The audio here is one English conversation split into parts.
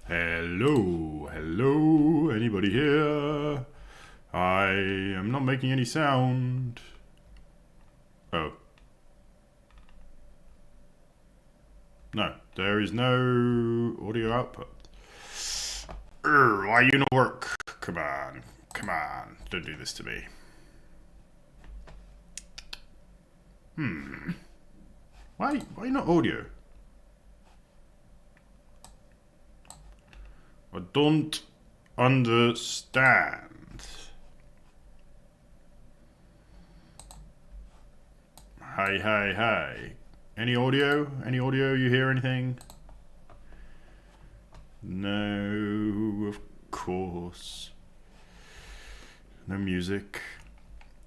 Hello, hello, anybody here? I am not making any sound. Oh. No, there is no audio output. Why you not work? Come on, don't do this to me. Why not audio? I don't understand. Hi. Any audio? Any audio? You hear anything? No, of course. No music.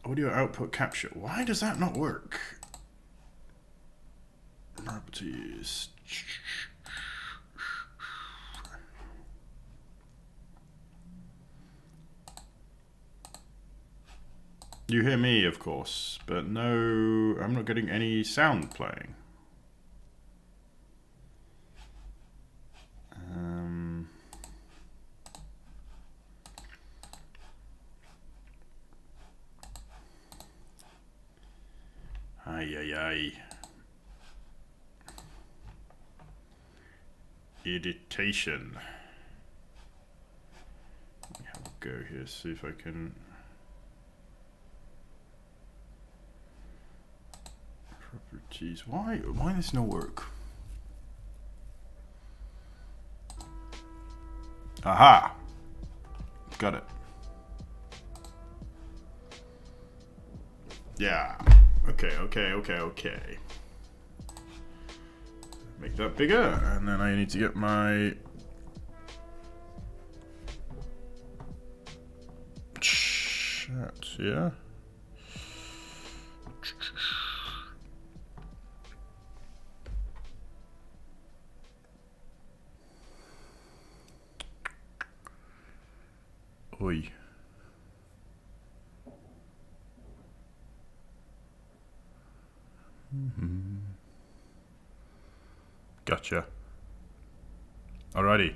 Audio output capture. Why does that not work? Properties. You hear me, of course, but no, I'm not getting any sound playing. Ay. Editation. Let me have a go here, see if I can. Properties. Why does no work? Aha! Got it. Yeah. Okay. Make that bigger, and then I need to get my chat, yeah? Oi. Gotcha. Alrighty.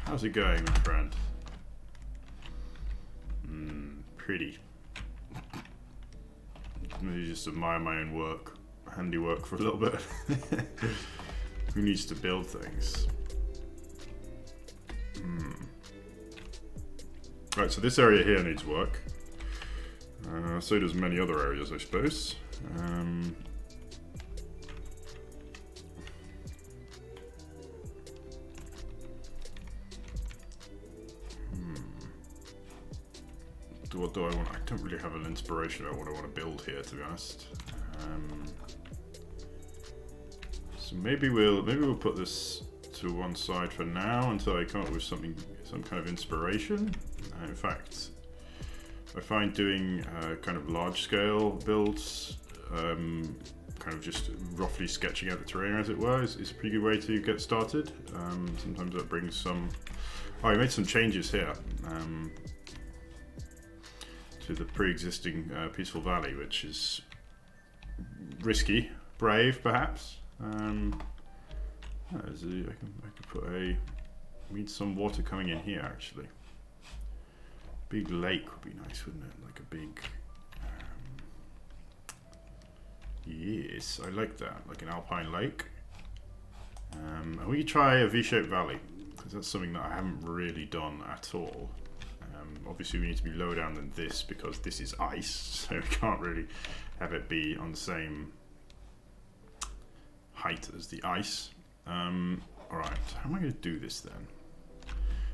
How's it going, my friend? Pretty. Maybe just admire my own work, handiwork for a little bit. Who needs to build things? Right, so this area here needs work. So does many other areas, I suppose. What do I want? I don't really have an inspiration about what I want to build here, to be honest. So maybe we'll put this to one side for now until I come up with some kind of inspiration. In fact, I find doing kind of large-scale builds, kind of just roughly sketching out the terrain, as it were, is a pretty good way to get started. Sometimes that brings some. Oh, I made some changes here to the pre-existing peaceful valley, which is risky, brave, perhaps. I could put a. We need some water coming in here, actually. Big lake would be nice, wouldn't it? Like a big. Yes, I like that. Like an alpine lake. And we could try a V-shaped valley, because that's something that I haven't really done at all. Obviously, we need to be lower down than this because this is ice, so we can't really have it be on the same height as the ice. Alright, how am I going to do this then?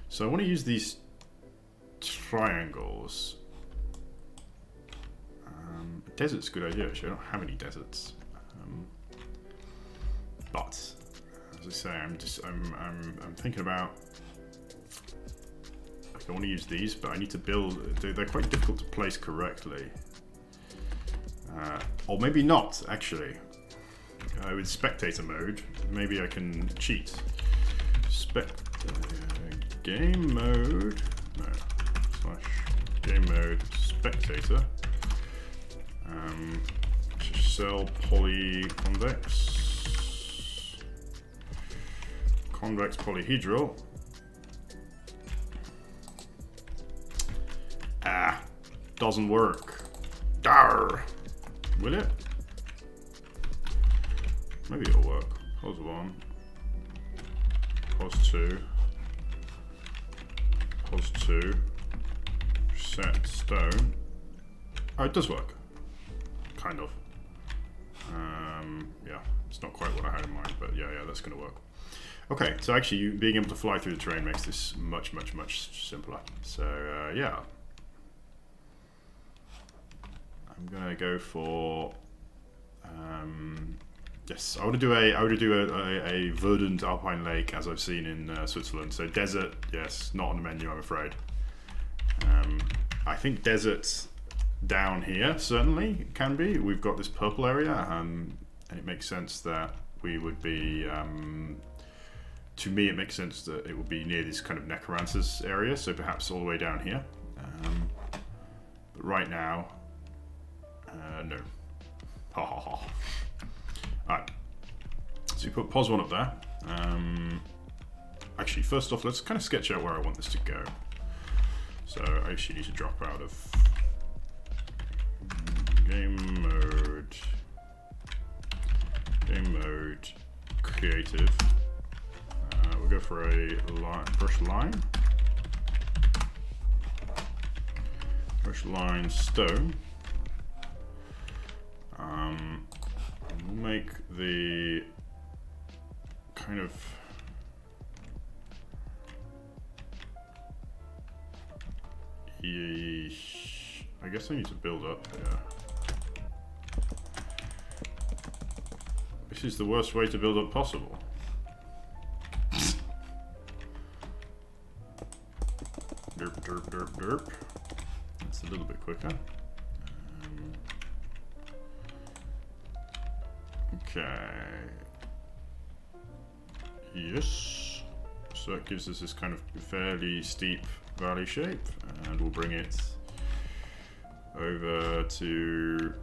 So I want to use these triangles. Desert's a good idea, actually. I don't have any deserts. But as I say, I'm thinking about. I want to use these, but I need to build. They're quite difficult to place correctly. Or maybe not, actually. With spectator mode, maybe I can cheat. Game mode. No. / game mode spectator. Cell poly convex. convex polyhedral. Ah, doesn't work. Darr. Will it? Maybe it'll work. Pause 1. Pause 2. Pause 2. Set stone. Oh, it does work. Kind of. Yeah, it's not quite what I had in mind, but yeah, that's going to work. Okay, so actually being able to fly through the terrain makes this much, much, much simpler. So yeah. I'm going to go for... yes, I want to do a verdant alpine lake as I've seen in Switzerland. So desert, yes, not on the menu, I'm afraid. I think desert down here certainly can be. We've got this purple area, and it makes sense that we would be. To me, it makes sense that it would be near this kind of necromancer's area. So perhaps all the way down here. But right now, no. Ha ha ha. Alright, so you put pos 1 up there. Actually, first off, let's kind of sketch out where I want this to go. So I actually need to drop out of game mode, creative. We'll go for a brush line, stone. We'll make the kind of I guess I need to build up here. This is the worst way to build up possible. Derp, derp, derp, derp. That's a little bit quicker. Okay. Yes. So that gives us this kind of fairly steep valley shape, and we'll bring it over to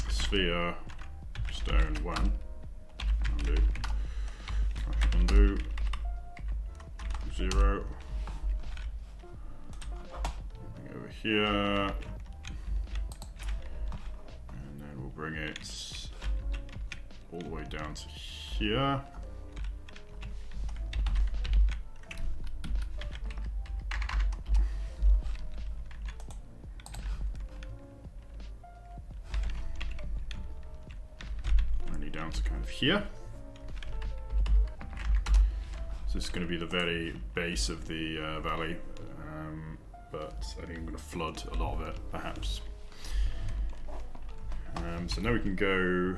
sphere stone 1. Undo 0. Over here. Bring it all the way down to here. Only down to kind of here. So this is going to be the very base of the valley, but I think I'm going to flood a lot of it, perhaps. So now we can go.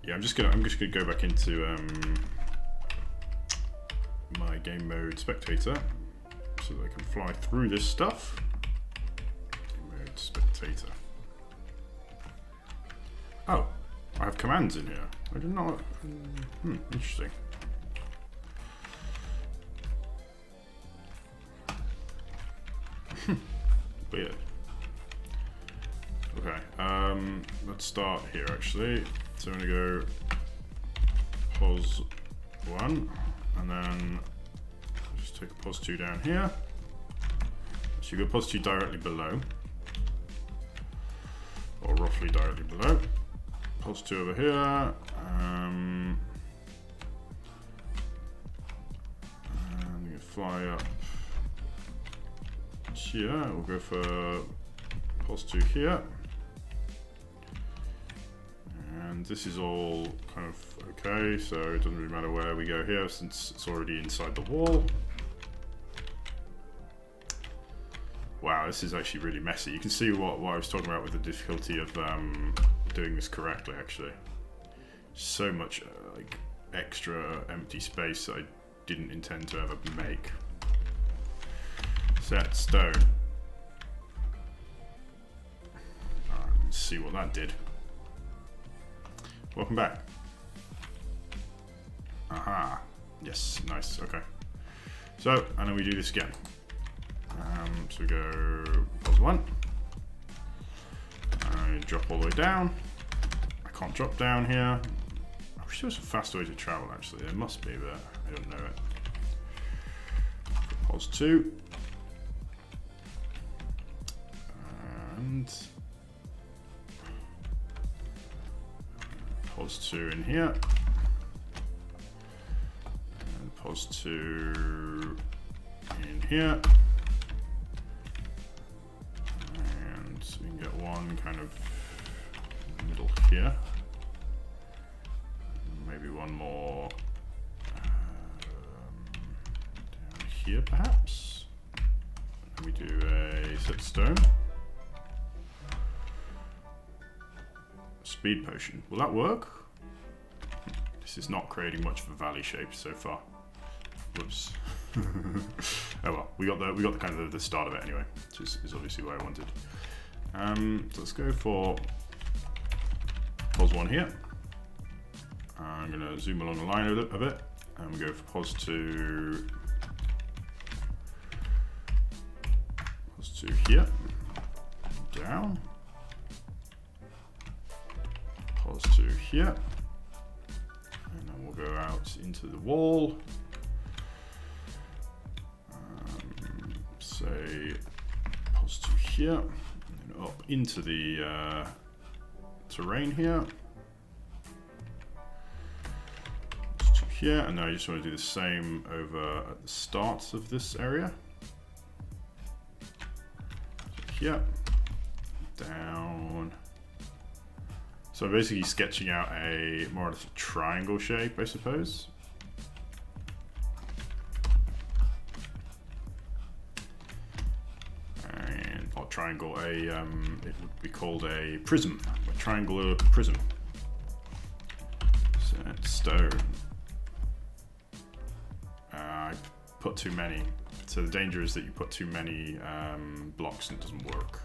Yeah, I'm just gonna go back into my game mode spectator so that I can fly through this stuff. Game mode spectator. Oh, I have commands in here. I did not. Interesting. Weird. Okay, let's start here actually. So I'm gonna go pos 1, and then just take a pos 2 down here. So you go pos 2 directly below, or roughly directly below. Pos 2 over here. And you fly up here. We'll go for pos 2 here. And this is all kind of okay, so it doesn't really matter where we go here since it's already inside the wall. Wow, this is actually really messy. You can see what I was talking about with the difficulty of doing this correctly, actually. So much like extra empty space that I didn't intend to ever make. Set stone. Alright, let's see what that did. Welcome back. Aha. Yes, nice, okay. So, and then we do this again. So we go pos 1. I drop all the way down. I can't drop down here. I wish there was a faster way to travel, actually. There must be, but I don't know it. Pause 2. And pause 2 in here. And pause 2 in here. And we can get one kind of middle here. Maybe one more down here, perhaps. And we do a set stone. Speed potion. Will that work? This is not creating much of a valley shape so far. Whoops. Oh well, we got the kind of the start of it anyway, which is obviously what I wanted. So let's go for pause 1 here. I'm going to zoom along the line a bit, and we go for pause 2 here, down, pause 2 here, and then we'll go out into the wall, say pause 2 here, and then up into the terrain here. Here, and now I just want to do the same over at the start of this area. So here, down. So I'm basically sketching out a more or less a triangle shape, I suppose. And not triangle, it would be called a prism, a triangular prism. Set stone. I put too many. So the danger is that you put too many blocks and it doesn't work.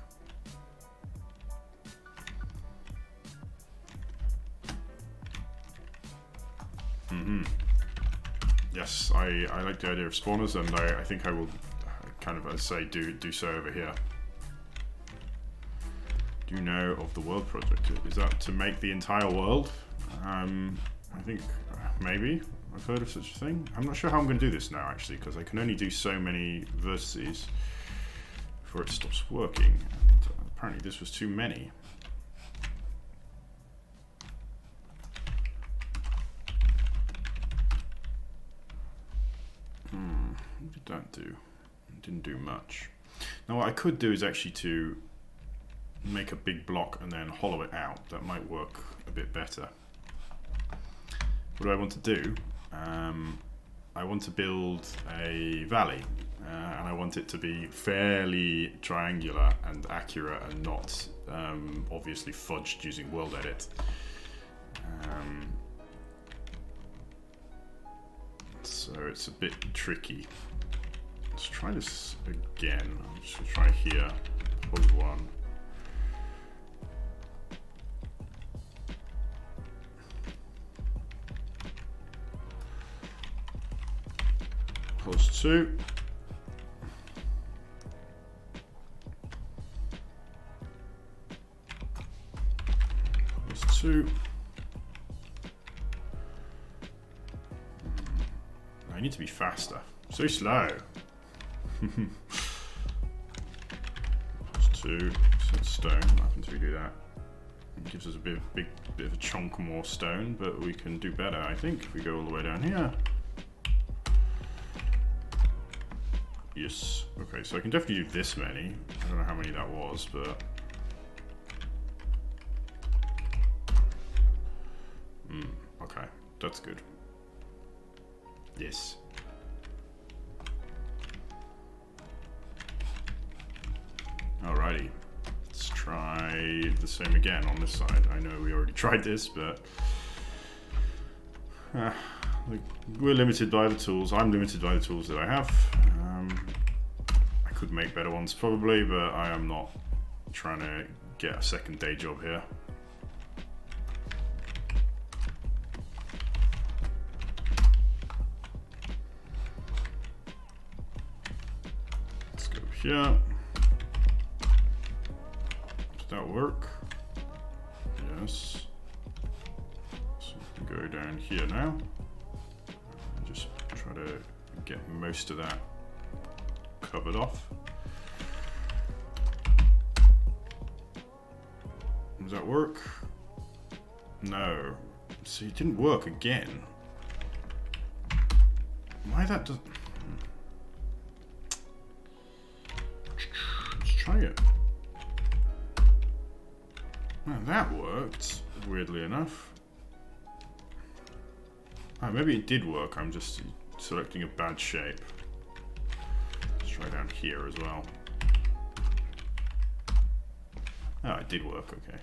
Yes, I like the idea of spawners, and I think I will kind of, as I say, do so over here. Do you know of the world project? Is that to make the entire world? I think maybe. I've heard of such a thing. I'm not sure how I'm going to do this now, actually, because I can only do so many vertices before it stops working. And apparently this was too many. What did that do? It didn't do much. Now what I could do is actually to make a big block and then hollow it out. That might work a bit better. What do I want to do? I want to build a valley, and I want it to be fairly triangular and accurate and not obviously fudged using world edit. So it's a bit tricky. Let's try this again. I'm just going to try here. Pause 1. Pause 2. Pause 2. I need to be faster. So slow. Pause 2. Set stone. What happens if we do that? It gives us a bit of a chunk more stone, but we can do better, I think, if we go all the way down here. Yes. Okay, so I can definitely do this many. I don't know how many that was, but okay, that's good. Yes. Alrighty. Let's try the same again on this side. I know we already tried this, but we're limited by the tools. I'm limited by the tools that I have. I could make better ones probably, but I am not trying to get a second day job here. Let's go here. Did that work? Yes. go down here now. And just try to get most of that covered off. Does that work? No. See, it didn't work again. Why that does... Let's try it. Well, that worked, weirdly enough. Oh, maybe it did work, I'm just selecting a bad shape. Let's try down here as well. Oh, it did work, okay.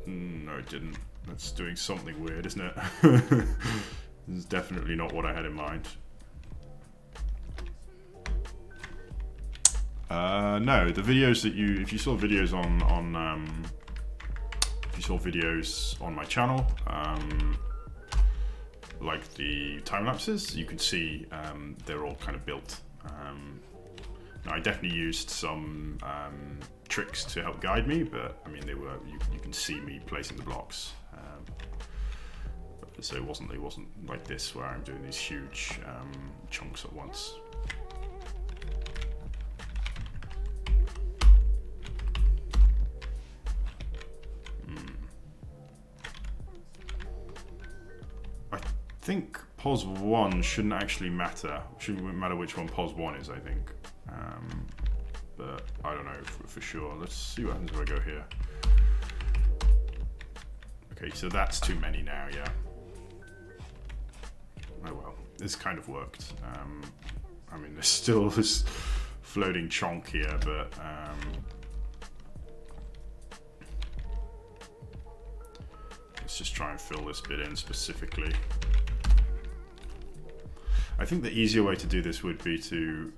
No, it didn't. That's doing something weird, isn't it? This is definitely not what I had in mind. No, the videos that if you saw videos if you saw videos on my channel, like the time lapses, you can see they're all kind of built. Now, I definitely used some tricks to help guide me, but I mean, they were you can see me placing the blocks. So it wasn't like this where I'm doing these huge chunks at once. I think pos 1 shouldn't actually matter. Shouldn't matter which one pos 1 is, I think. But I don't know for sure. Let's see what happens if I go here. Okay, so that's too many now, yeah. Oh well, this kind of worked. I mean, there's still this floating chonk here, but let's just try and fill this bit in specifically. I think the easier way to do this would be to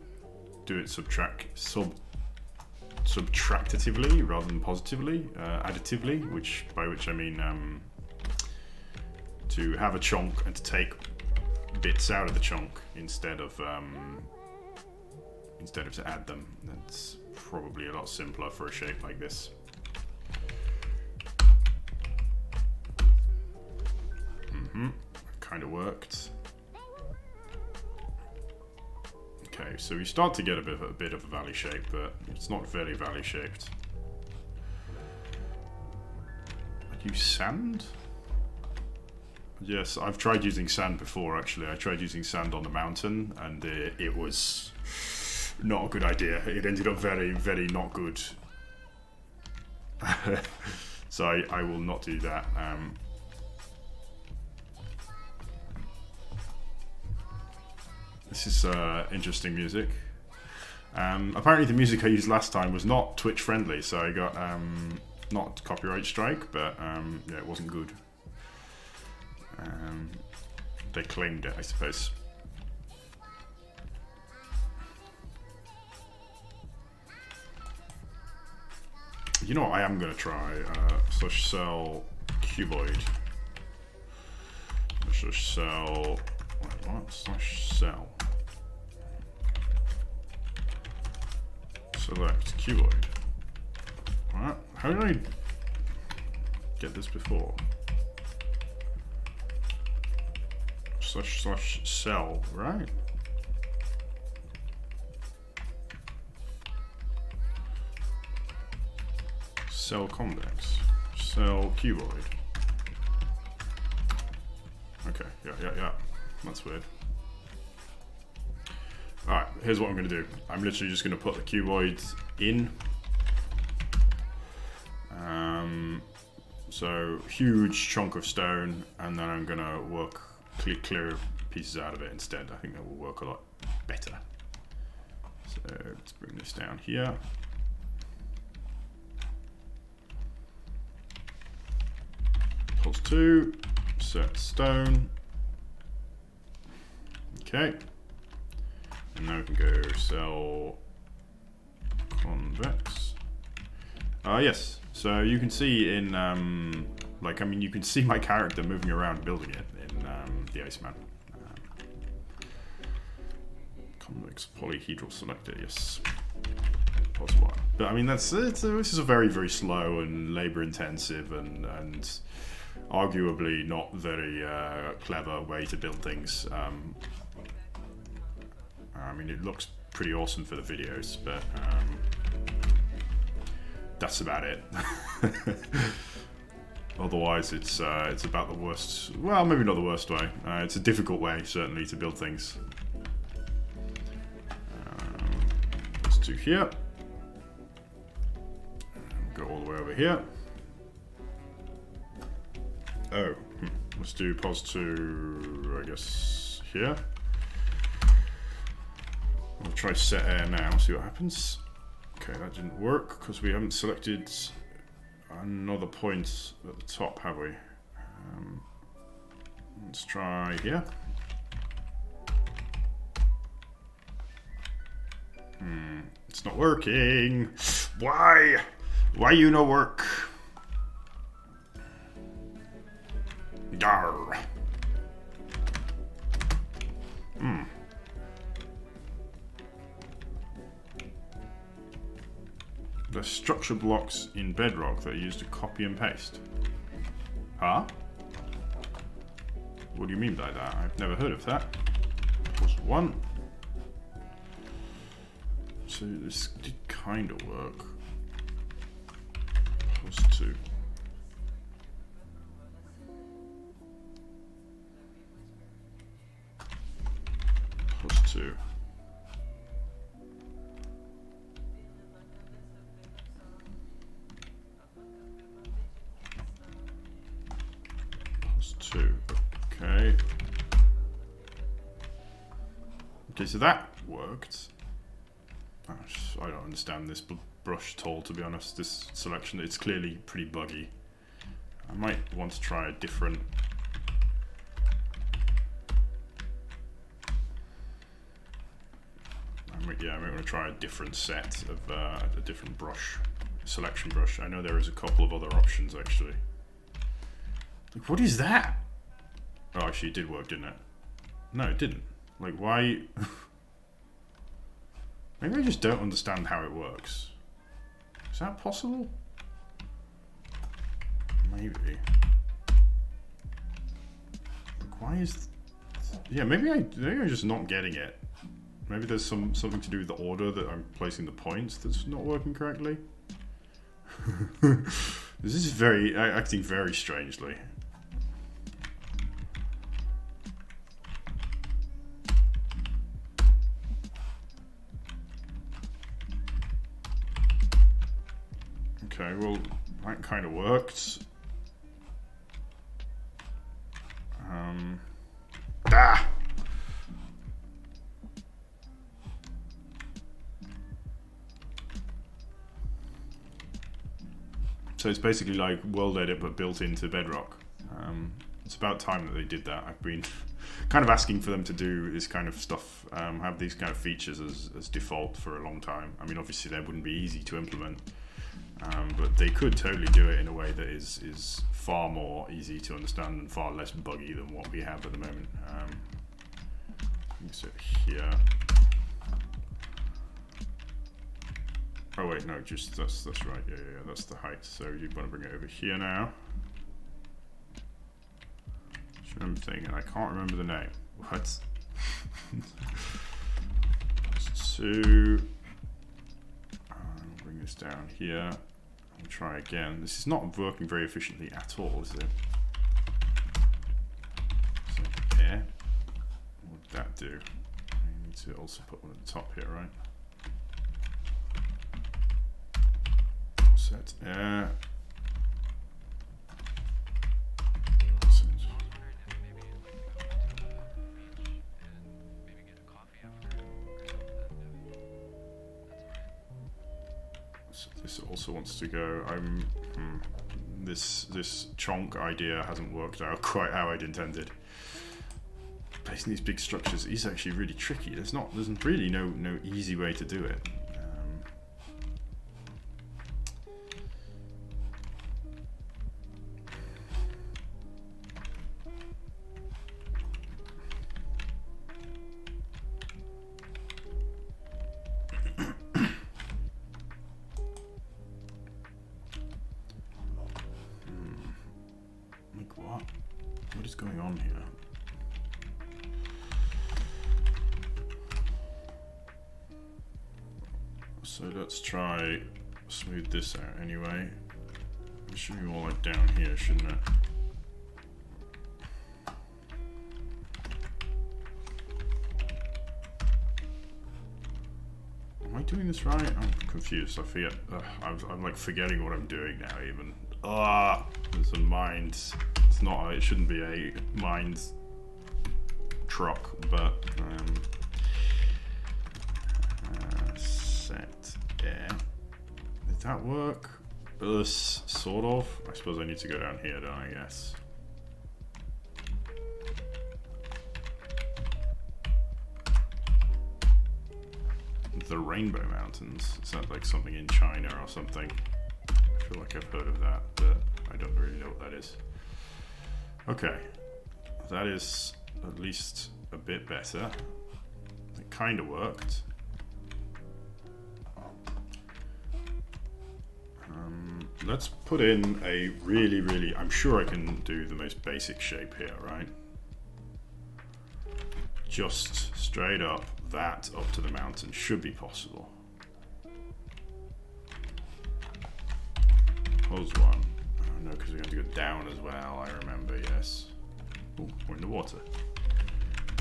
do it subtractively rather than positively, additively, by which I mean to have a chunk and to take bits out of the chunk instead of to add them. That's probably a lot simpler for a shape like this. Kind of worked. Okay, so we start to get a bit of a valley shape, but it's not very valley shaped. I use sand? Yes, I've tried using sand before, actually. I tried using sand on the mountain, and it was not a good idea. It ended up very, very not good. So I will not do that. This is interesting music. Apparently the music I used last time was not Twitch friendly, so I got not copyright strike, but yeah, it wasn't good. They claimed it, I suppose. You know what I am going to try? Slash cell cuboid. Slash cell... What? Slash cell. Select cuboid. What? How did I get this before? Slash cell, right? Cell convex. Cell cuboid. Okay, yeah. That's weird. Alright, here's what I'm going to do. I'm literally just going to put the cuboid in. So, huge chunk of stone, and then I'm going to work clear pieces out of it instead. I think that will work a lot better. So, let's bring this down here. Pulse 2, set stone. Okay, and now we can go cell convex. Yes, so you can see in, you can see my character moving around building it in the Iceman. Convex polyhedral selector, yes. pause one. But I mean, this is a very, very slow and labor-intensive and arguably not very clever way to build things. I mean, it looks pretty awesome for the videos, but that's about it. Otherwise, it's about the worst. Well, maybe not the worst way. It's a difficult way, certainly, to build things. Let's do here. Go all the way over here. Oh, let's do pos to, I guess, here. I'll try set air now, see what happens. Okay, that didn't work because we haven't selected another point at the top, have we? Let's try here. It's not working. Why? Why you no work? Dar. The structure blocks in Bedrock that are used to copy and paste. Huh? What do you mean by that? I've never heard of that. Plus one. So this did kind of work. Plus two. Plus two. Okay. Okay, so that worked. I don't understand this brush at all, to be honest. This selection, it's clearly pretty buggy. I might want to try a different. I might want to try a different set of a different brush, selection brush. I know there is a couple of other options actually. Like, what is that? Oh, actually, it did work, didn't it? No, it didn't. Like, why? Maybe I just don't understand how it works. Is that possible? Maybe. Like, why is? Yeah, maybe I'm just not getting it. Maybe there's something to do with the order that I'm placing the points that's not working correctly. This is acting very strangely. Okay, well, that kind of worked. So it's basically like World Edit but built into Bedrock. It's about time that they did that. I've been kind of asking for them to do this kind of stuff, have these kind of features as default for a long time. I mean, obviously they wouldn't be easy to implement. But they could totally do it in a way that is far more easy to understand and far less buggy than what we have at the moment. So here. Oh wait, no, just that's right. Yeah, that's the height. So you want to bring it over here now. Just remember thing, and I can't remember the name. What? Two. Bring this down here. I'll try again. This is not working very efficiently at all, is it? So there. What would that do? I need to also put one at the top here, right? Set air. This also wants to go. This chonk idea hasn't worked out quite how I'd intended. Placing these big structures is actually really tricky. There's really no easy way to do it. So let's try smooth this out anyway. It should be more like down here, shouldn't it? Am I doing this right? I'm confused. I forget. I'm like forgetting what I'm doing now. Even there's a mines. It's not. It shouldn't be a mines truck, but set air. Did that work? Sort of. I suppose I need to go down here, don't I? Yes. The Rainbow Mountains. Is that like something in China or something? I feel like I've heard of that, but I don't really know what that is. Okay. That is at least a bit better. It kind of worked. Let's put in a really, I'm sure I can do the most basic shape here, right? Just straight up, that up to the mountain should be possible. Pause one. Oh no, because we have to go down as well, I remember, yes. Oh, we're in the water.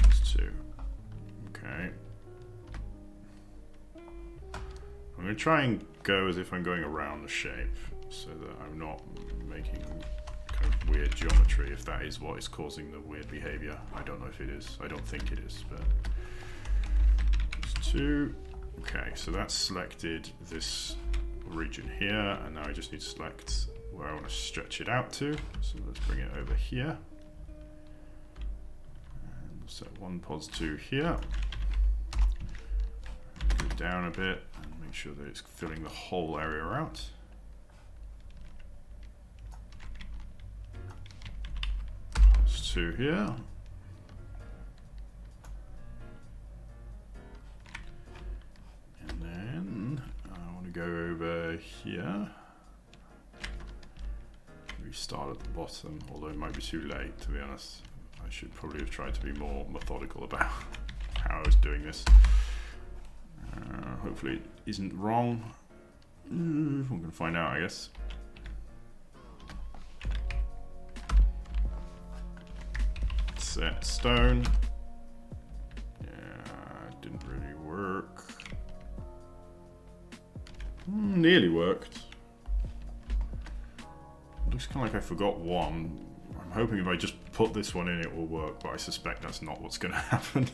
That's two. Okay. I'm going to try and go as if I'm going around the shape, so that I'm not making kind of weird geometry, if that is what is causing the weird behavior. I don't know if it is. I don't think it is, but there's two. Okay, so that's selected this region here, and now I just need to select where I want to stretch it out to. So let's bring it over here. And we'll set one pos 2 here. Go down a bit and make sure that it's filling the whole area out. Pos 2 here. And then I want to go over here. Start at the bottom, although it might be too late, to be honest. I should probably have tried to be more methodical about how I was doing this. Hopefully it isn't wrong. We're going to find out, I guess. Set stone. Yeah, it didn't really work. Nearly worked. Looks kind of like I forgot one. I'm hoping if I just put this one in it will work, but I suspect that's not what's going to happen.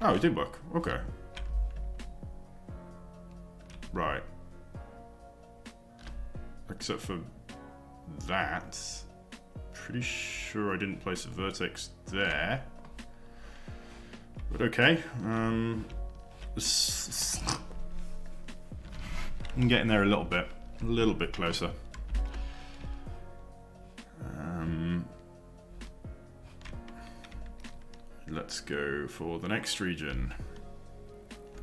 Oh, it did work. Okay. Right. Except for that. Pretty sure I didn't place a vertex there. But okay. I'm getting there a little bit closer. Let's go for the next region.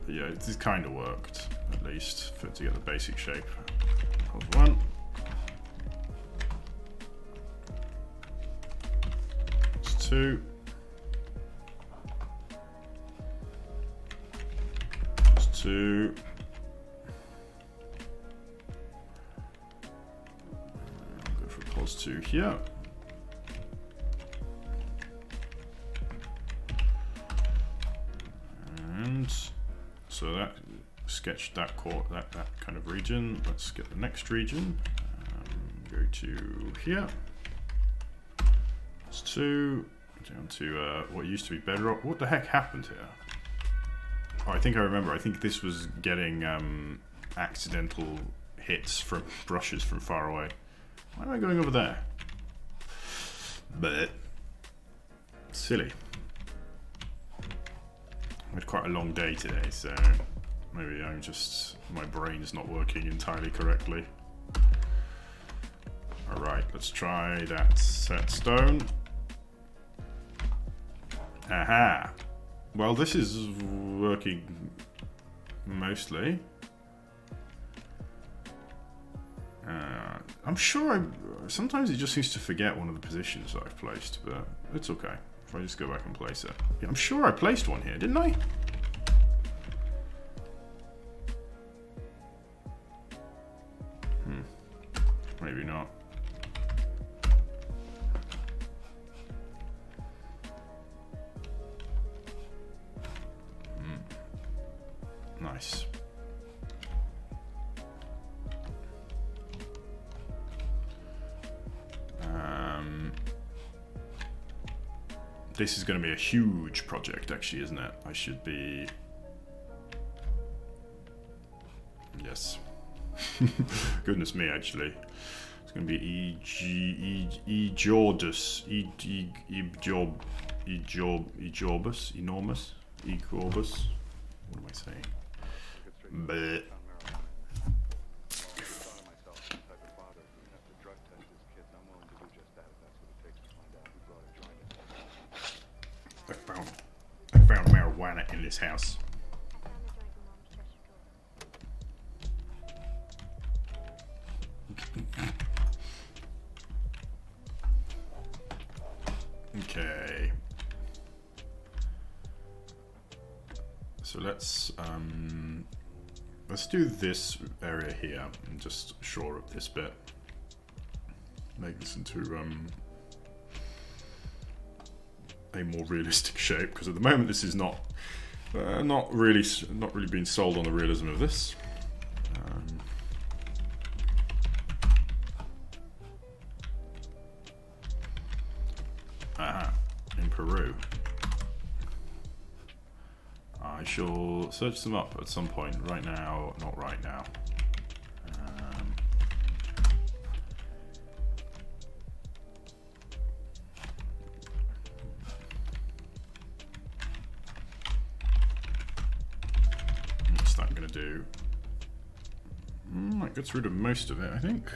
But yeah, this kind of worked, at least, for to get the basic shape. Hold one. It's two. It's two. I'll go for pos 2 here. So that sketched that kind of region. Let's get the next region. Go to here. It's 2 down to what used to be bedrock. What the heck happened here? Oh, I think I remember. I think this was getting accidental hits from brushes from far away. Why am I going over there? But silly. I had quite a long day today, so maybe my brain's not working entirely correctly. Alright, let's try that set stone. Aha! Well, this is working mostly. I'm sure sometimes it just seems to forget one of the positions that I've placed, but it's okay. If I just go back and place it. Yeah, I'm sure I placed one here, didn't I? Maybe not. Nice. This is going to be a huge project, actually, isn't it? I should be... Yes. Goodness me, actually. It's going to be Ejordus. Ejorbus? Enormous? Ecorbus? What am I saying? Bleh. I found marijuana in this house. Okay. So let's do this area here and just shore up this bit. Make this into a more realistic shape, because at the moment this is not really being sold on the realism of this. In Peru. I shall search them up at some point. Right now, not right now. What's that going to do? That gets rid of most of it, I think.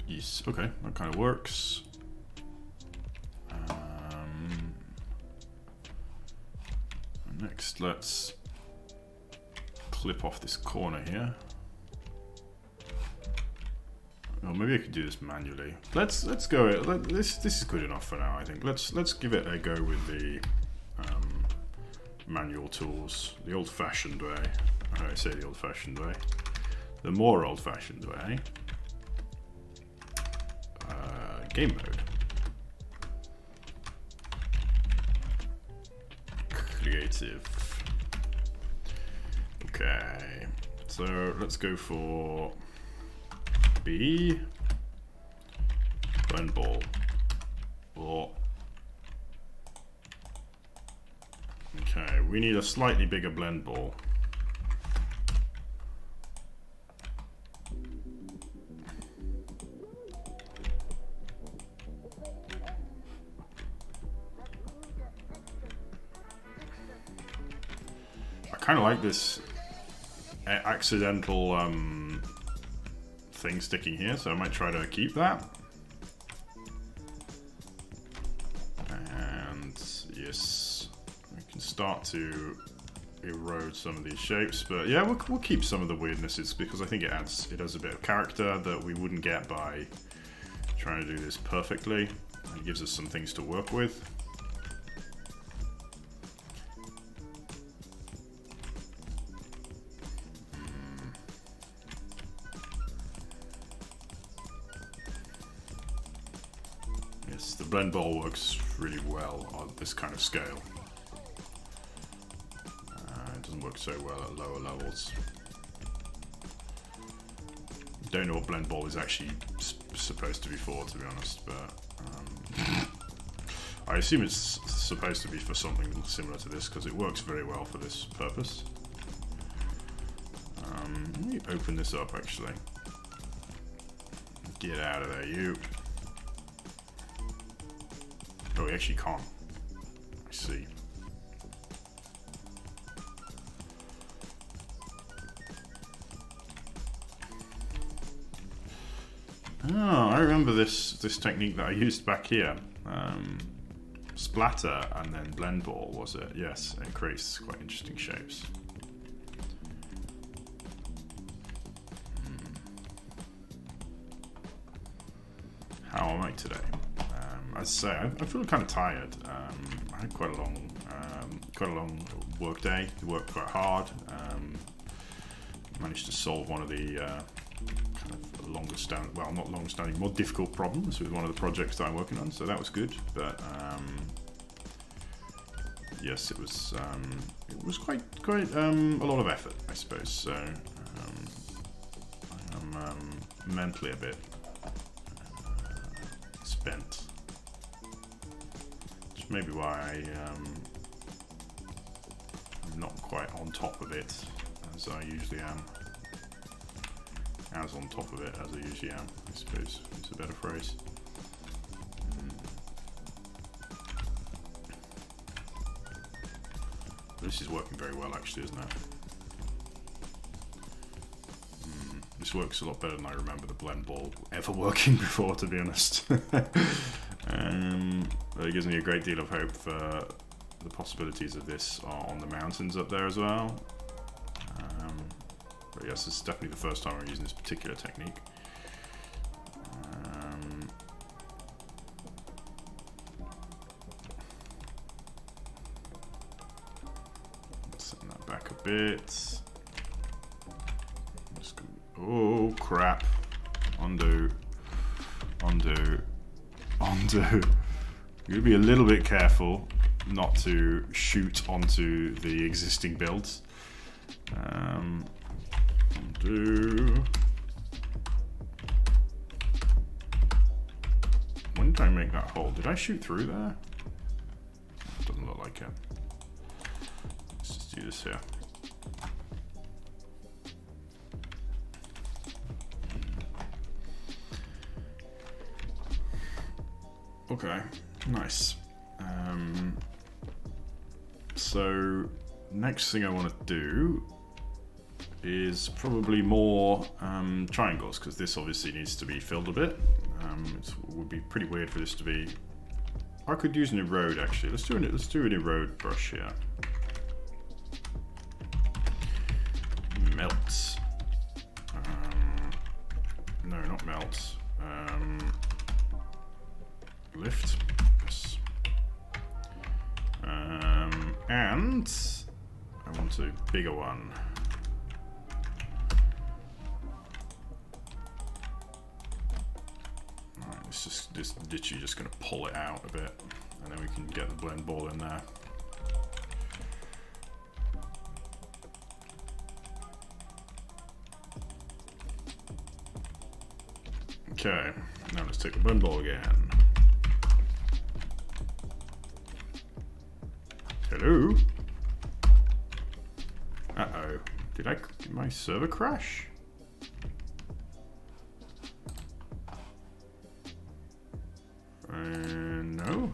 Yes, okay, that kind of works. Next, let's clip off this corner here. Oh, maybe I could do this manually. Let's go. This is good enough for now, I think. Let's give it a go with the manual tools, the old-fashioned way. I say the old-fashioned way. The more old-fashioned way. Game mode. Creative. Okay, so let's go for B. Blend ball. Oh. Okay, we need a slightly bigger blend ball. Kind of like this accidental thing sticking here, so I might try to keep that. And yes, we can start to erode some of these shapes, but yeah, we'll keep some of the weirdnesses because I think it adds a bit of character that we wouldn't get by trying to do this perfectly. It gives us some things to work with. The blend ball works really well on this kind of scale. It doesn't work so well at lower levels. Don't know what blend ball is actually supposed to be for, to be honest, but I assume it's supposed to be for something similar to this because it works very well for this purpose. Let me open this up actually. Get out of there, you. Oh, we actually can't. I see. Oh, I remember this technique that I used back here. Splatter and then blend ball, was it? Yes, it creates quite interesting shapes. How am I today? As I say, I feel kind of tired. I had quite a long work day. Worked quite hard. Managed to solve one of the kind of not longer-standing, more difficult problems with one of the projects that I'm working on. So that was good. But yes, it was quite a lot of effort, I suppose. So I'm mentally a bit spent. Which may be why I'm not quite on top of it as I usually am. As on top of it as I usually am, I suppose is a better phrase. This is working very well, actually, isn't it? This works a lot better than I remember the blend ball ever working before, to be honest. It gives me a great deal of hope for the possibilities of this on the mountains up there as well. But yes, it's definitely the first time I'm using this particular technique. Send that back a bit. Oh crap. Undo. I'm gonna be a little bit careful not to shoot onto the existing builds. Undo. When did I make that hole? Did I shoot through there? Doesn't look like it. Let's just do this here. Okay, nice. So next thing I want to do is probably more triangles, because this obviously needs to be filled a bit. It would be pretty weird for this to be. I could use an erode actually. Let's do an erode brush here. Melt. No, not melt. Lift. Yes. And I want a bigger one. Alright, this literally just going to pull it out a bit, and then we can get the blend ball in there. Okay, now let's take the blend ball again. Hello? Uh-oh. Did my server crash? No?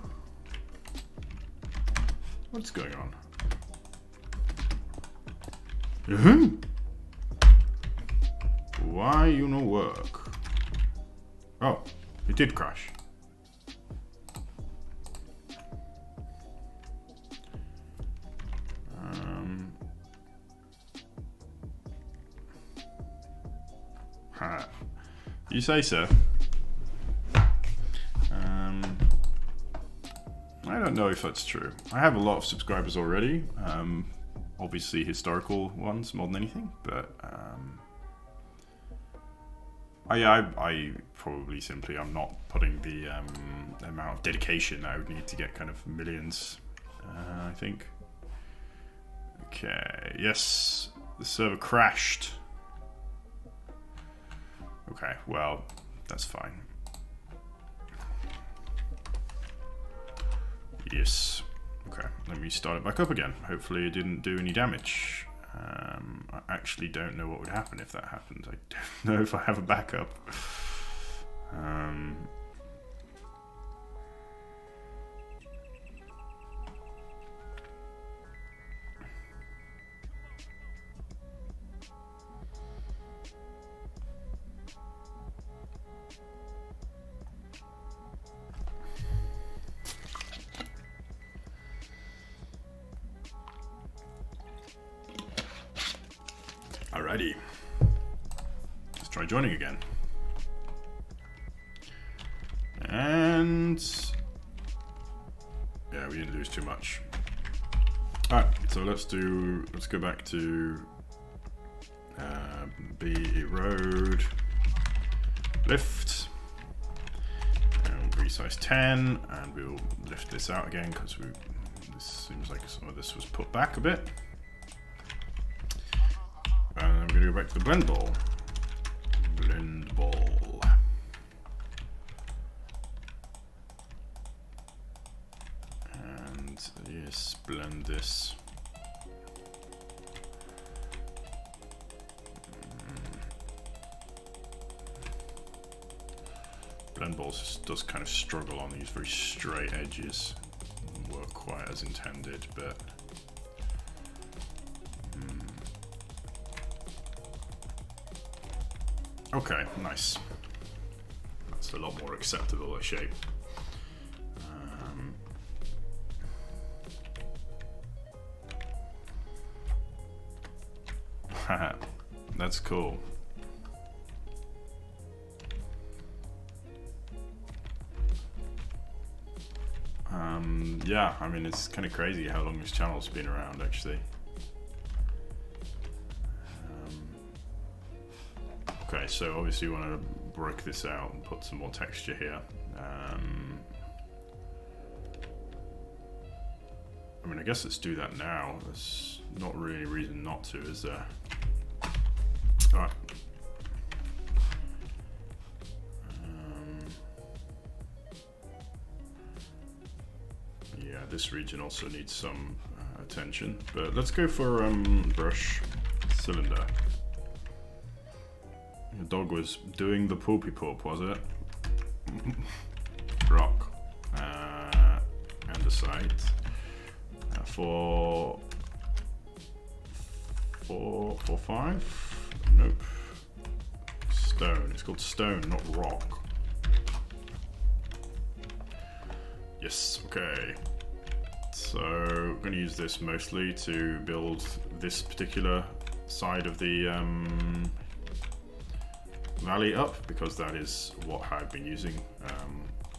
What's going on? Why you no work? Oh, it did crash. You say so. I don't know if that's true. I have a lot of subscribers already. Obviously historical ones more than anything, but I probably simply I'm not putting the amount of dedication I would need to get kind of millions. I think. Okay. Yes, the server crashed. Okay, well, that's fine. Yes. Okay, let me start it back up again. Hopefully it didn't do any damage. I actually don't know what would happen if that happened. I don't know if I have a backup. lose too much. Alright, so let's go back to B road lift. And resize 10, and we'll lift this out again because this seems like some of this was put back a bit. And I'm going to go back to the blend ball. Blend ball. And yes, blend this. Blend balls does kind of struggle on these very straight edges. Doesn't work quite as intended, but okay, nice. That's a lot more acceptable a shape. That's cool. Yeah, I mean, it's kind of crazy how long this channel's been around, actually. Okay, so obviously you want to break this out and put some more texture here. I mean, I guess let's do that now. There's not really a reason not to, is there? Alright. Yeah, this region also needs some attention, but let's go for brush cylinder. The dog was doing the poopy poop, was it? Rock. Andesite. For 5? Nope. Stone. It's called stone, not rock. Yes, okay. So I'm going to use this mostly to build this particular side of the valley up, because that is what I've been using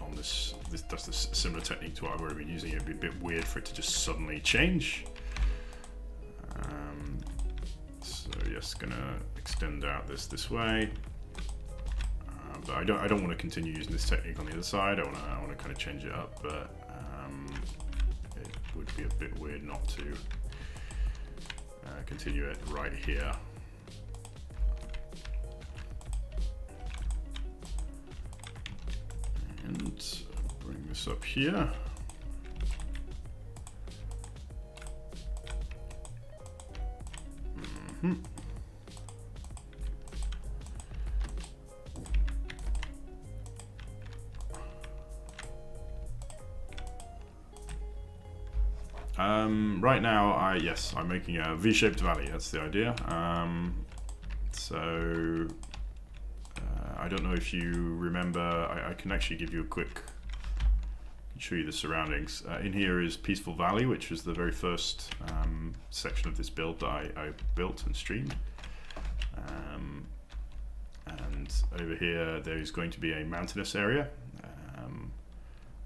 on this. That's a similar technique to what I've already been using. It'd be a bit weird for it to just suddenly change. So yes, gonna extend out this way. But I don't want to continue using this technique on the other side. I want to kind of change it up, but it would be a bit weird not to continue it right here. And bring this up here. Right now, I'm making a V-shaped valley. That's the idea. I don't know if you remember. I can actually give you a quick, show you the surroundings. In here is Peaceful Valley, which was the very first section of this build that I built and streamed. And over here, there is going to be a mountainous area,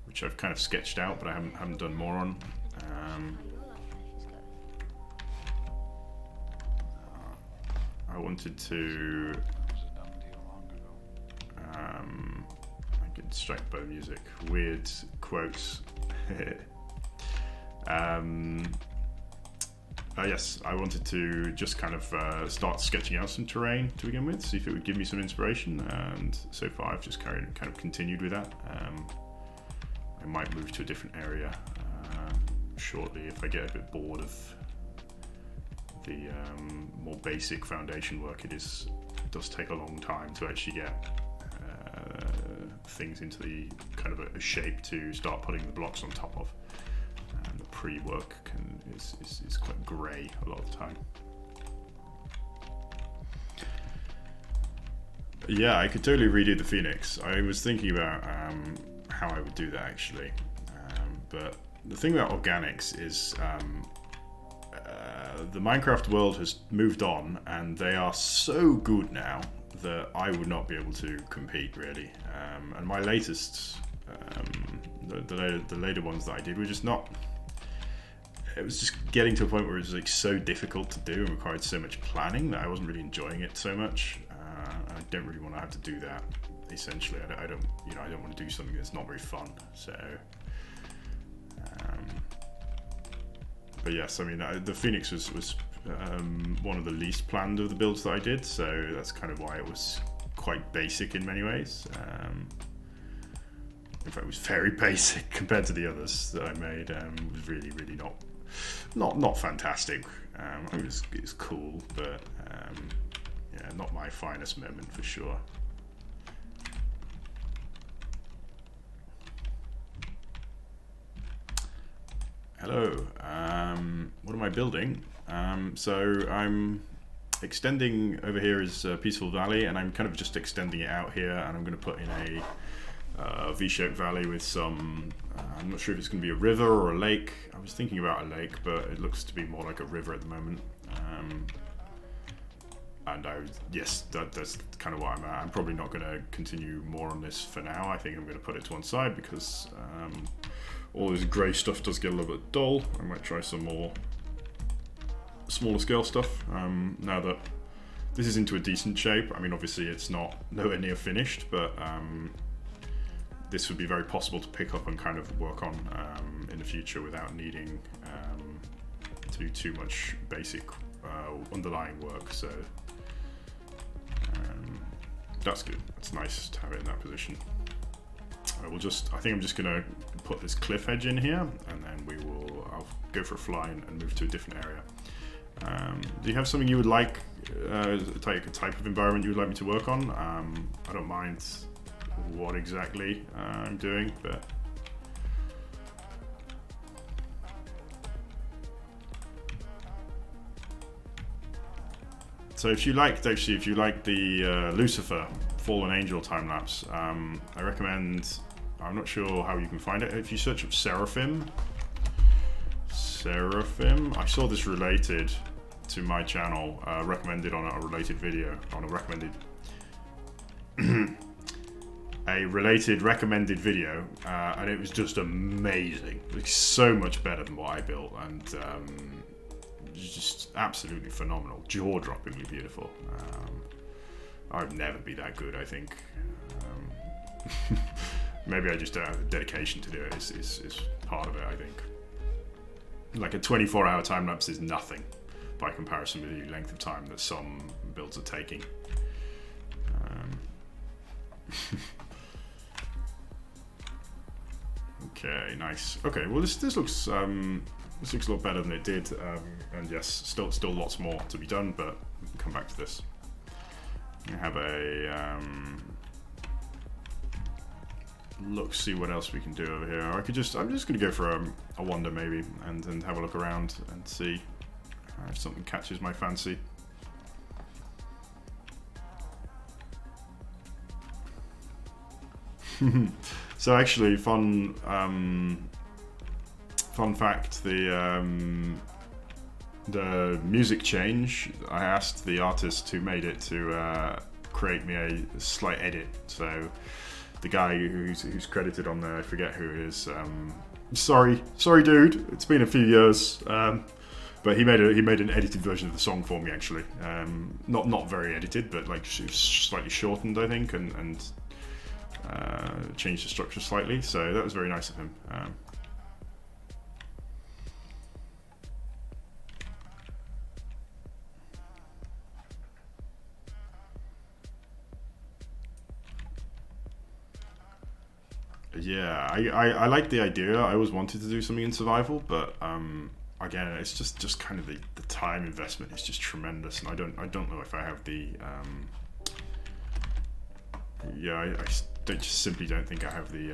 which I've kind of sketched out, but I haven't done more on. I wanted to. I get distracted by the music. Weird quotes. Yes, I wanted to just kind of start sketching out some terrain to begin with, see if it would give me some inspiration, and so far I've just kind of continued with that. I might move to a different area shortly if I get a bit bored of the more basic foundation work. It does take a long time to actually get things into the kind of a shape to start putting the blocks on top of. And the pre-work is quite grey a lot of the time. Yeah, I could totally redo the Phoenix. I was thinking about how I would do that actually, but the thing about organics is the Minecraft world has moved on, and they are so good now that I would not be able to compete really. And my latest, the later ones that I did were just not it was just getting to a point where it was like so difficult to do and required so much planning that I wasn't really enjoying it so much. I don't really want to have to do that. Essentially, I don't want to do something that's not very fun. So, but yes, I mean, the Phoenix was one of the least planned of the builds that I did, so that's kind of why it was quite basic in many ways. In fact, it was very basic compared to the others that I made. It was really not fantastic. It was cool, but yeah, not my finest moment for sure. Hello. What am I building? So I'm extending over here is Peaceful Valley, and I'm kind of just extending it out here, and I'm going to put in a V-shaped valley with some, I'm not sure if it's going to be a river or a lake. I was thinking about a lake, but it looks to be more like a river at the moment. And yes, that's kind of what I'm at. I'm probably not going to continue more on this for now. I think I'm going to put it to one side because all this grey stuff does get a little bit dull. I might try some more smaller scale stuff now that this is into a decent shape. I mean, obviously it's nowhere near finished, but this would be very possible to pick up and kind of work on in the future without needing to do too much basic underlying work. So that's good. It's nice to have it in that position. I think I'm just gonna put this cliff edge in here, and then I'll go for a fly and move to a different area. Do you have something you would like, a type of environment you would like me to work on? I don't mind what exactly I'm doing, but so if you like the Lucifer Fallen Angel time lapse, I recommend. I'm not sure how you can find it. If you search up Seraphim, I saw this related to my channel, recommended on a related video, a related recommended video, and it was just amazing. It's so much better than what I built, and just absolutely phenomenal, jaw-droppingly beautiful. I'd never be that good, I think. Maybe I just don't have the dedication to do it. Is part of it, I think. Like a 24-hour time lapse is nothing by comparison with the length of time that some builds are taking. Okay, nice. Okay, well this looks a lot better than it did, and yes, still lots more to be done, but we can come back to this. I have a look, see what else we can do over here. I'm just gonna go for a wander maybe, and have a look around and see if something catches my fancy. So actually, fun fact: the music change. I asked the artist who made it to create me a slight edit. So the guy who's credited on there, I forget who it is. Sorry, dude. It's been a few years. But he made an edited version of the song for me actually. Not very edited, but like slightly shortened, I think, and changed the structure slightly. So that was very nice of him. Yeah, I like the idea. I always wanted to do something in survival, but again, it's just kind of the time investment is just tremendous, and I don't know if I have the I just simply don't think I have the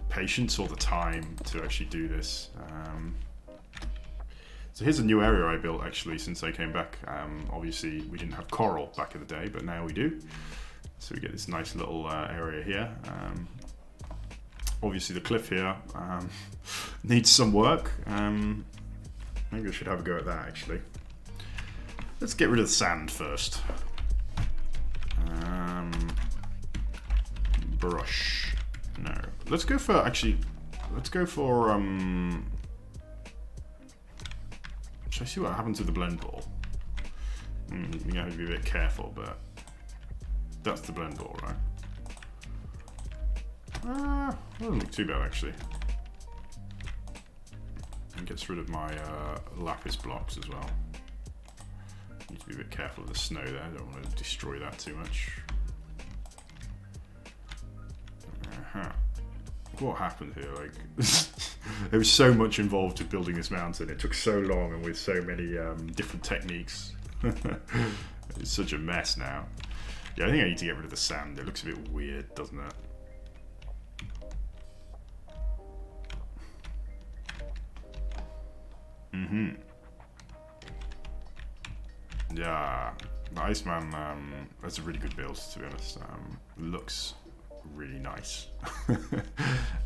patience or the time to actually do this. So here's a new area I built actually since I came back. Obviously we didn't have coral back in the day, but now we do. So we get this nice little area here. Obviously the cliff here needs some work. Maybe I should have a go at that actually. Let's get rid of the sand first. Brush. No. Let's go for Should I see what happens to the blend ball? You have to be a bit careful, but that's the blend ball, right? Doesn't look too bad actually. And gets rid of my lapis blocks as well. Need to be a bit careful of the snow there. I don't want to destroy that too much. What happened here? Like, there was so much involved with building this mountain. It took so long and with so many different techniques. It's such a mess now. Yeah, I think I need to get rid of the sand. It looks a bit weird, doesn't it? Yeah, the Iceman, that's a really good build, to be honest. Looks really nice.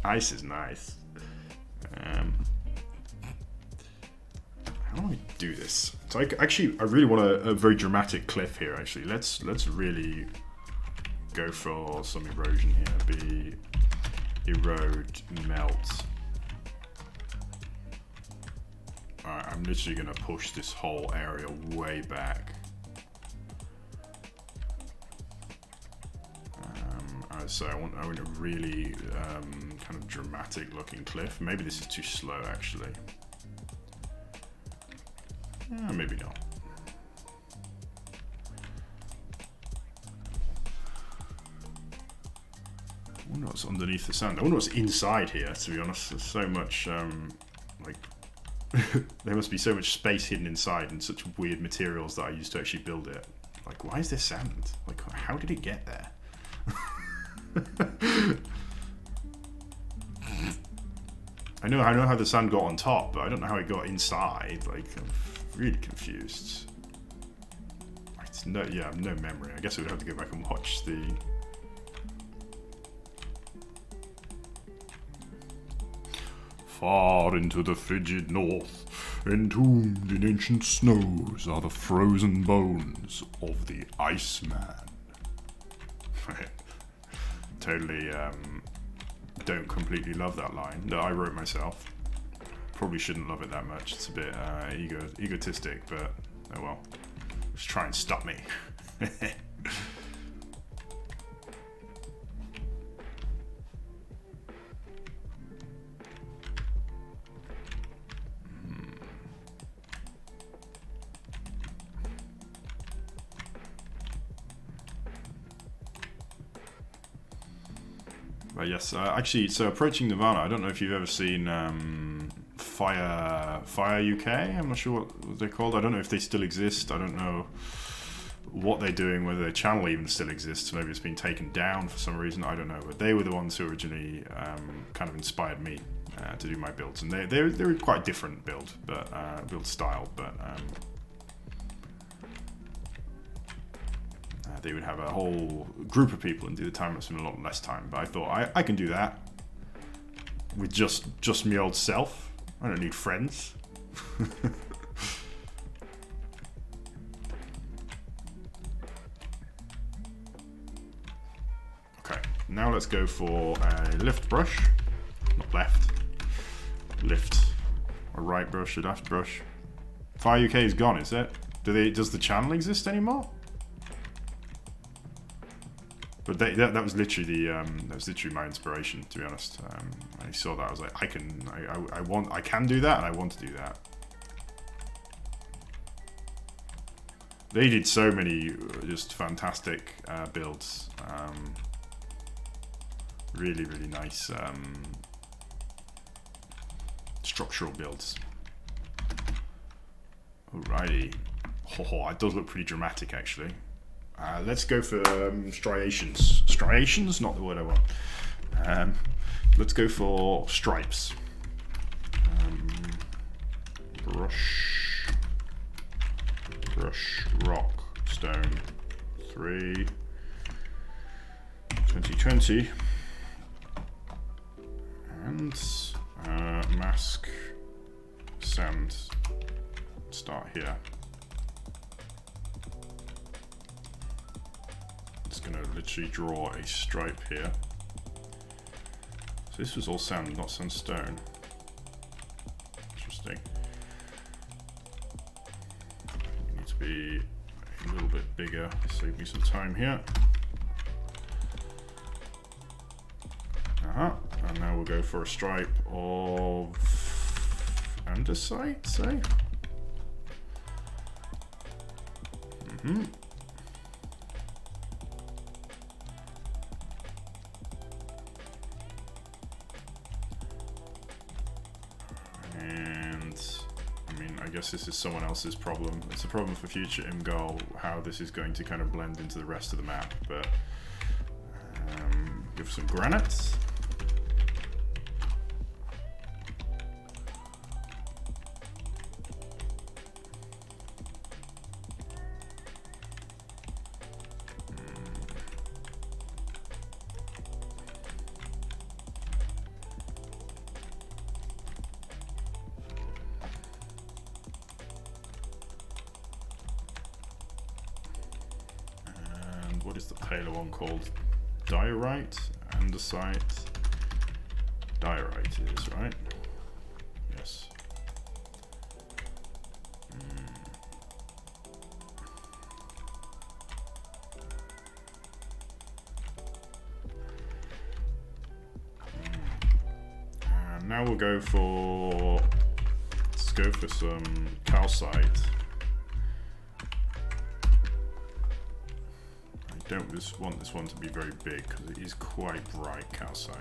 Ice is nice. How do I do this? So I really want a very dramatic cliff here. Actually, let's really go for some erosion here. Be erode, melt. Alright, I'm literally gonna push this whole area way back. So I want a really kind of dramatic looking cliff. Maybe this is too slow actually. Maybe not. I wonder what's underneath the sand. I wonder what's inside here, to be honest. There's so much, like, there must be so much space hidden inside and such weird materials that I used to actually build it. Like, why is there sand? Like, how did it get there? I know how the sand got on top, but I don't know how it got inside. Like, I'm really confused. No, yeah, no memory. I guess I would have to go back and watch the. Far into the frigid north, entombed in ancient snows, are the frozen bones of the Iceman. Totally don't completely love that line that I wrote myself. Probably shouldn't love it that much. It's a bit egotistic, but oh well. Just try and stop me. But yes, actually, so approaching Nirvana, I don't know if you've ever seen Fire UK. I'm not sure what they're called. I don't know if they still exist. I don't know what they're doing, whether their channel even still exists. Maybe it's been taken down for some reason. I don't know. But they were the ones who originally kind of inspired me to do my builds, and they're quite a different build style, but. They would have a whole group of people and do the time lapse in a lot less time. But I thought I can do that with just me old self. I don't need friends. Okay, now let's go for a lift brush. Not left. Lift. A right brush, a left brush. Fire UK is gone, is it? Does the channel exist anymore? But that was literally my inspiration, to be honest. I saw that, I was like, I can do that, and I want to do that. They did so many just fantastic builds. Really, really nice structural builds. Alrighty. Oh, it does look pretty dramatic, actually. Let's go for striations. Striations? Not the word I want. Let's go for stripes. Brush, rock, stone, 3, 2020. And mask, sand. Start here. Gonna literally draw a stripe here. So this was all sand, not sandstone. Interesting. be a little bit bigger. Save me some time here. And now we'll go for a stripe of andesite, say. And I mean, I guess this is someone else's problem. It's a problem for future IMGOL, how this is going to kind of blend into the rest of the map. But give some granite. What is the paler one called? Diorite? Andesite? Diorite it is, right? Yes. And now we'll go for... Let's go for some calcite. Don't just want this one to be very big because it is quite bright calcite.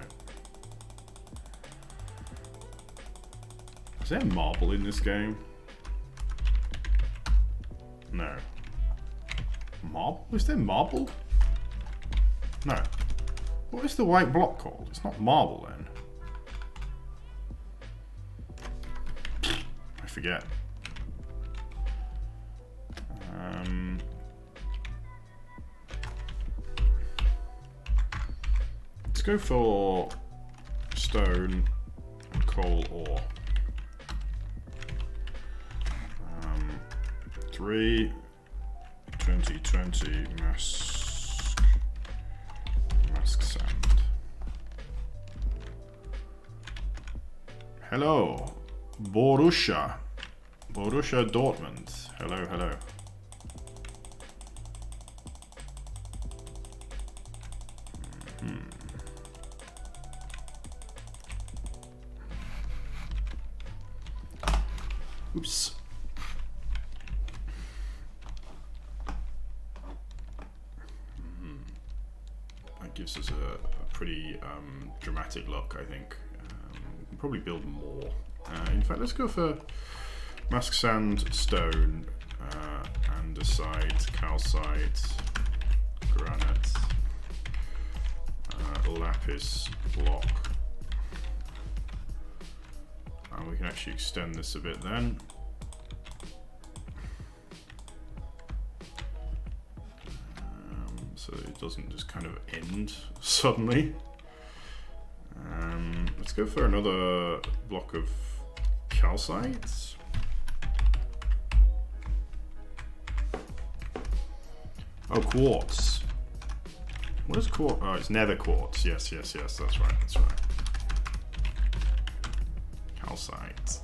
Is there marble in this game? No. Marble? Is there marble? No. What is the white block called? It's not marble then. I forget. Let's go for stone and coal ore. 3 2020 mask sand. Hello, Borussia Dortmund. Hello, hello. Oops. That gives us a pretty dramatic look, I think. We can probably build more. In fact, let's go for mask sand, stone, andesite, calcite, granite, lapis block. And we can actually extend this a bit then. So it doesn't just kind of end suddenly. Let's go for another block of calcite. Oh, quartz. What is quartz? Oh, it's nether quartz. Yes, yes, yes, that's right, that's right. Calcite.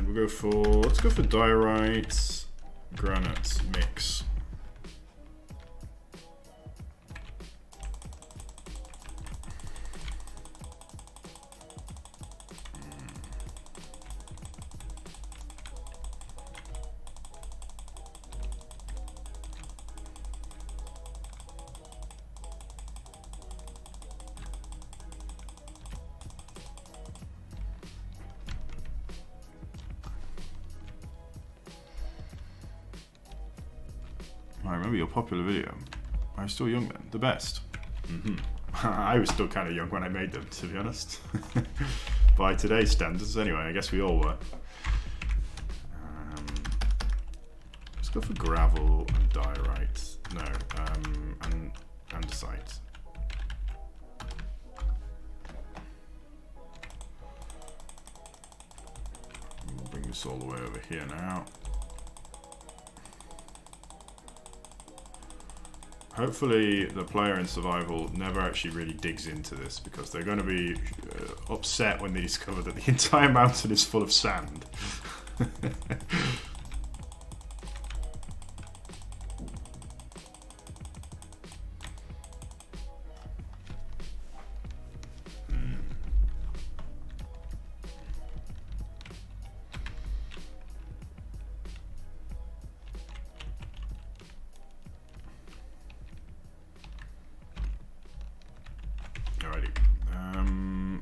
We'll go for, let's go for diorite, granite mix. I remember your popular video. I was still young then. The best. I was still kind of young when I made them, to be honest. By today's standards, anyway. I guess we all were. Let's go for gravel and diorite. No, and andesite. this all the way over here now. Hopefully the player in survival never actually really digs into this, because they're going to be upset when they discover that the entire mountain is full of sand.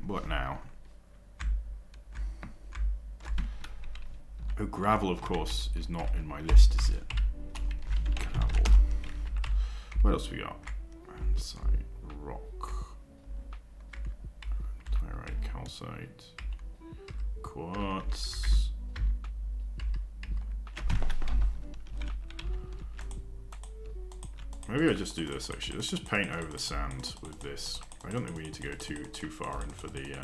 What now? Oh, gravel, of course, is not in my list, is it? Gravel. What else we got? Andesite, rock, diorite, calcite, quartz. Maybe I just do this actually. Let's just paint over the sand with this. I don't think we need to go too far in for the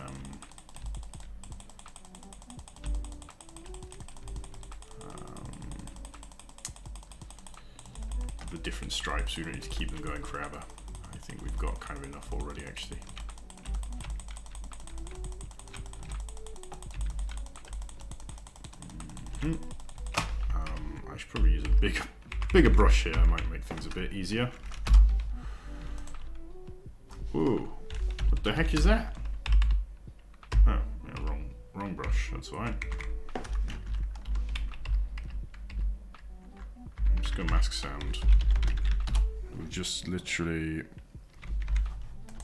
different stripes. We don't need to keep them going forever. I think we've got kind of enough already, actually. I should probably use a bigger brush here. I might make things a bit easier. Ooh, what the heck is that? Oh, yeah, wrong brush. That's why. I'm just gonna mask sound. We'll just literally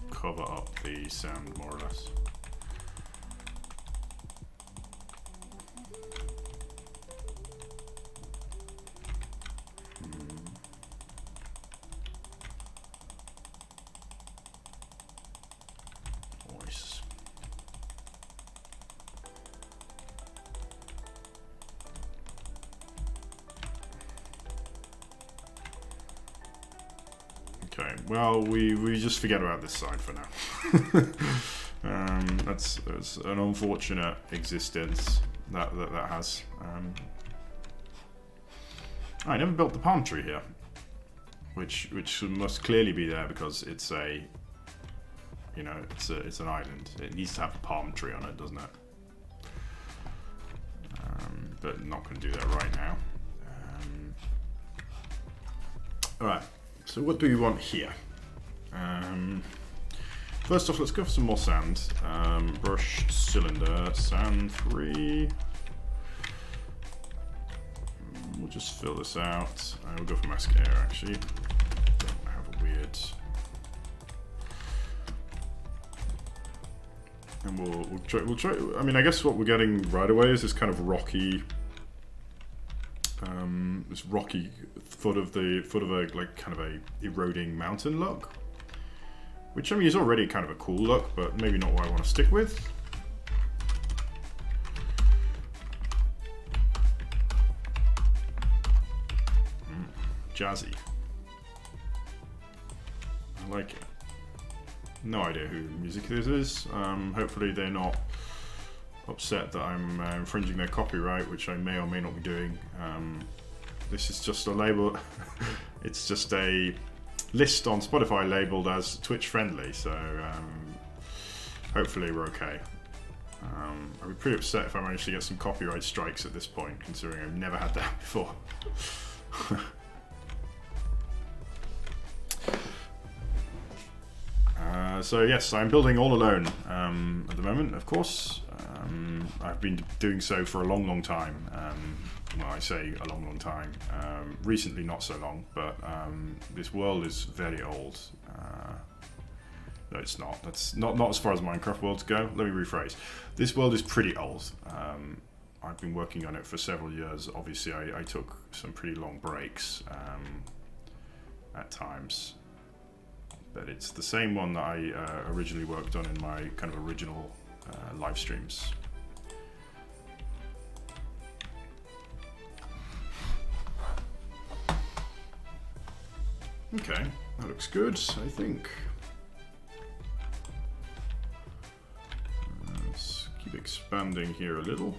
cover up the sound more or less. Okay, well, we just forget about this side for now. That's an unfortunate existence that has. I never built the palm tree here, which must clearly be there because it's a, you know, it's an island. It needs to have a palm tree on it, doesn't it? But not going to do that right now. All right. So what do we want here? First off, let's go for some more sand. Brushed cylinder, sand 3. We'll just fill this out. We'll go for mask air actually. Don't have a weird. And we'll try. I mean, I guess what we're getting right away is this kind of rocky. This rocky foot of a like kind of a eroding mountain look, which I mean is already kind of a cool look, but maybe not what I want to stick with. Jazzy. I like it. No idea who music this is. Hopefully they're not upset that I'm infringing their copyright, which I may or may not be doing. This is just a label. It's just a list on Spotify labeled as Twitch friendly, so hopefully we're okay. I'd be pretty upset if I managed to get some copyright strikes at this point, considering I've never had that before. So yes, I'm building all alone at the moment, of course. I've been doing so for a long time. Well, I say a long time. Recently, not so long, but this world is very old. No, it's not. That's not as far as Minecraft worlds go. Let me rephrase. This world is pretty old. I've been working on it for several years. Obviously, I took some pretty long breaks at times. But it's the same one that I originally worked on in my kind of original live streams. Okay, that looks good, I think. Let's keep expanding here a little.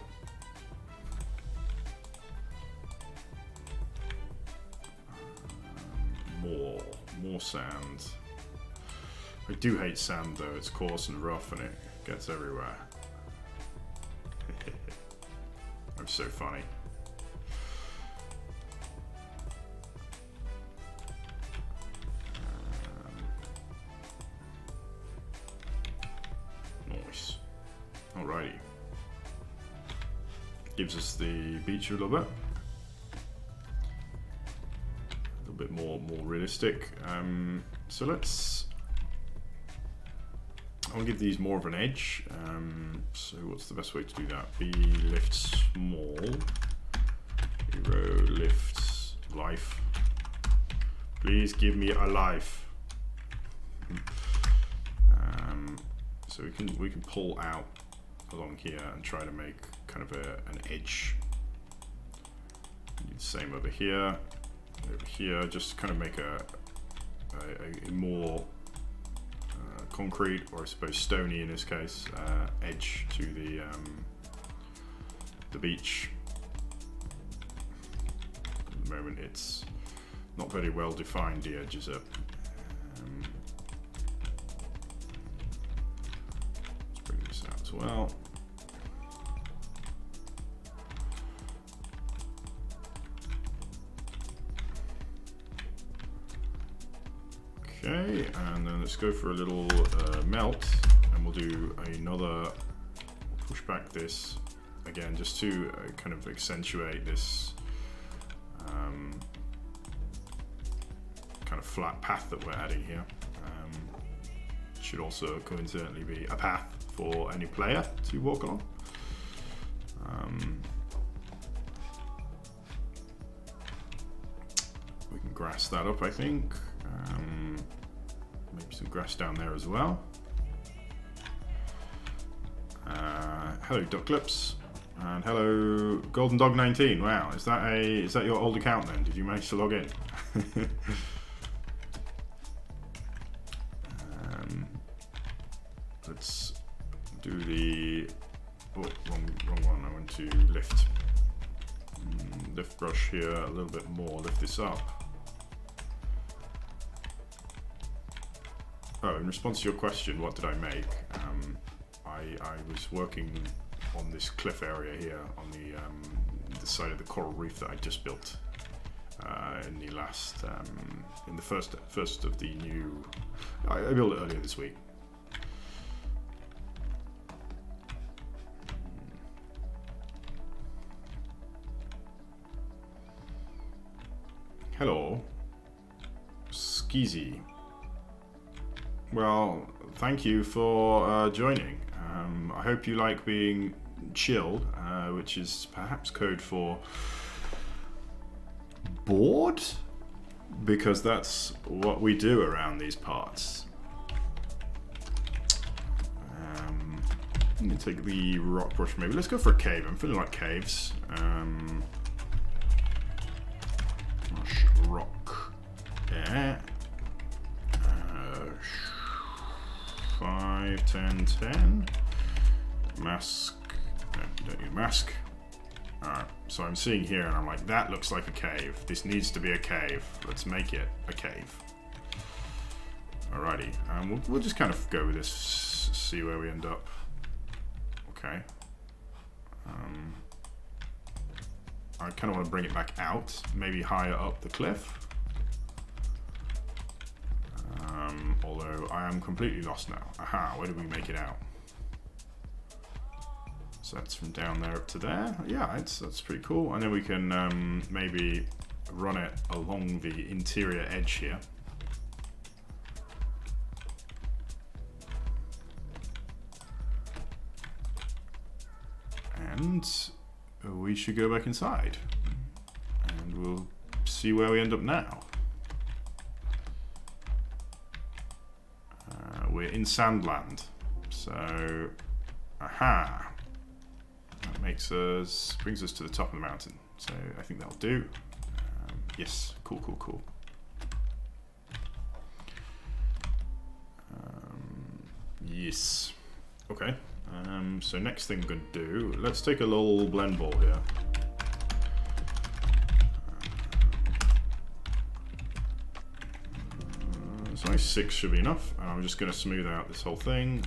sand. I do hate sand though, it's coarse and rough and it gets everywhere. I'm so funny. Nice. Alrighty. Gives us the beach a little bit. A little bit more realistic. So let's... I'll give these more of an edge. So what's the best way to do that? B lift small. Hero lifts life. Please give me a life. So we can pull out along here and try to make kind of an edge. Same over here, just kind of make a more concrete, or I suppose stony in this case, edge to the beach. At the moment it's not very well defined, the edge, is it? Let's bring this out as well. Okay, and then let's go for a little melt, and we'll do another, push back this again just to kind of accentuate this kind of flat path that we're adding here. Should also coincidentally be a path for any player to walk along. We can grass that up, I think. Maybe some grass down there as well. Hello Ducklips, and hello Golden Dog 19. Wow, is that your old account then? Did you manage to log in? Let's do the wrong one. I want to lift brush here a little bit more. Lift this up. Oh, in response to your question, what did I make? I was working on this cliff area here on the side of the coral reef that I just built in the last, in the first of the new. I built it earlier this week. Hello, Skeezy. Well, thank you for joining. I hope you like being chilled, which is perhaps code for bored, because that's what we do around these parts. Let me take the rock brush maybe. Let's go for a cave. I'm feeling like caves. Rock. Yeah. 5, 10, 10. Mask. No, you don't need mask. Alright, so I'm seeing here and I'm like, that looks like a cave. This needs to be a cave. Let's make it a cave. Alrighty, we'll just kind of go with this, see where we end up. Okay. I kind of want to bring it back out, maybe higher up the cliff. Although I am completely lost now. Aha, where do we make it out? So that's from down there up to there. Yeah, that's pretty cool. And then we can maybe run it along the interior edge here. And we should go back inside. And we'll see where we end up now. We're in Sandland, so aha, that brings us to the top of the mountain. So I think that'll do. Yes, cool. Yes. Okay. So next thing we're going to do, let's take a little blend ball here. So only 6 should be enough. And I'm just going to smooth out this whole thing.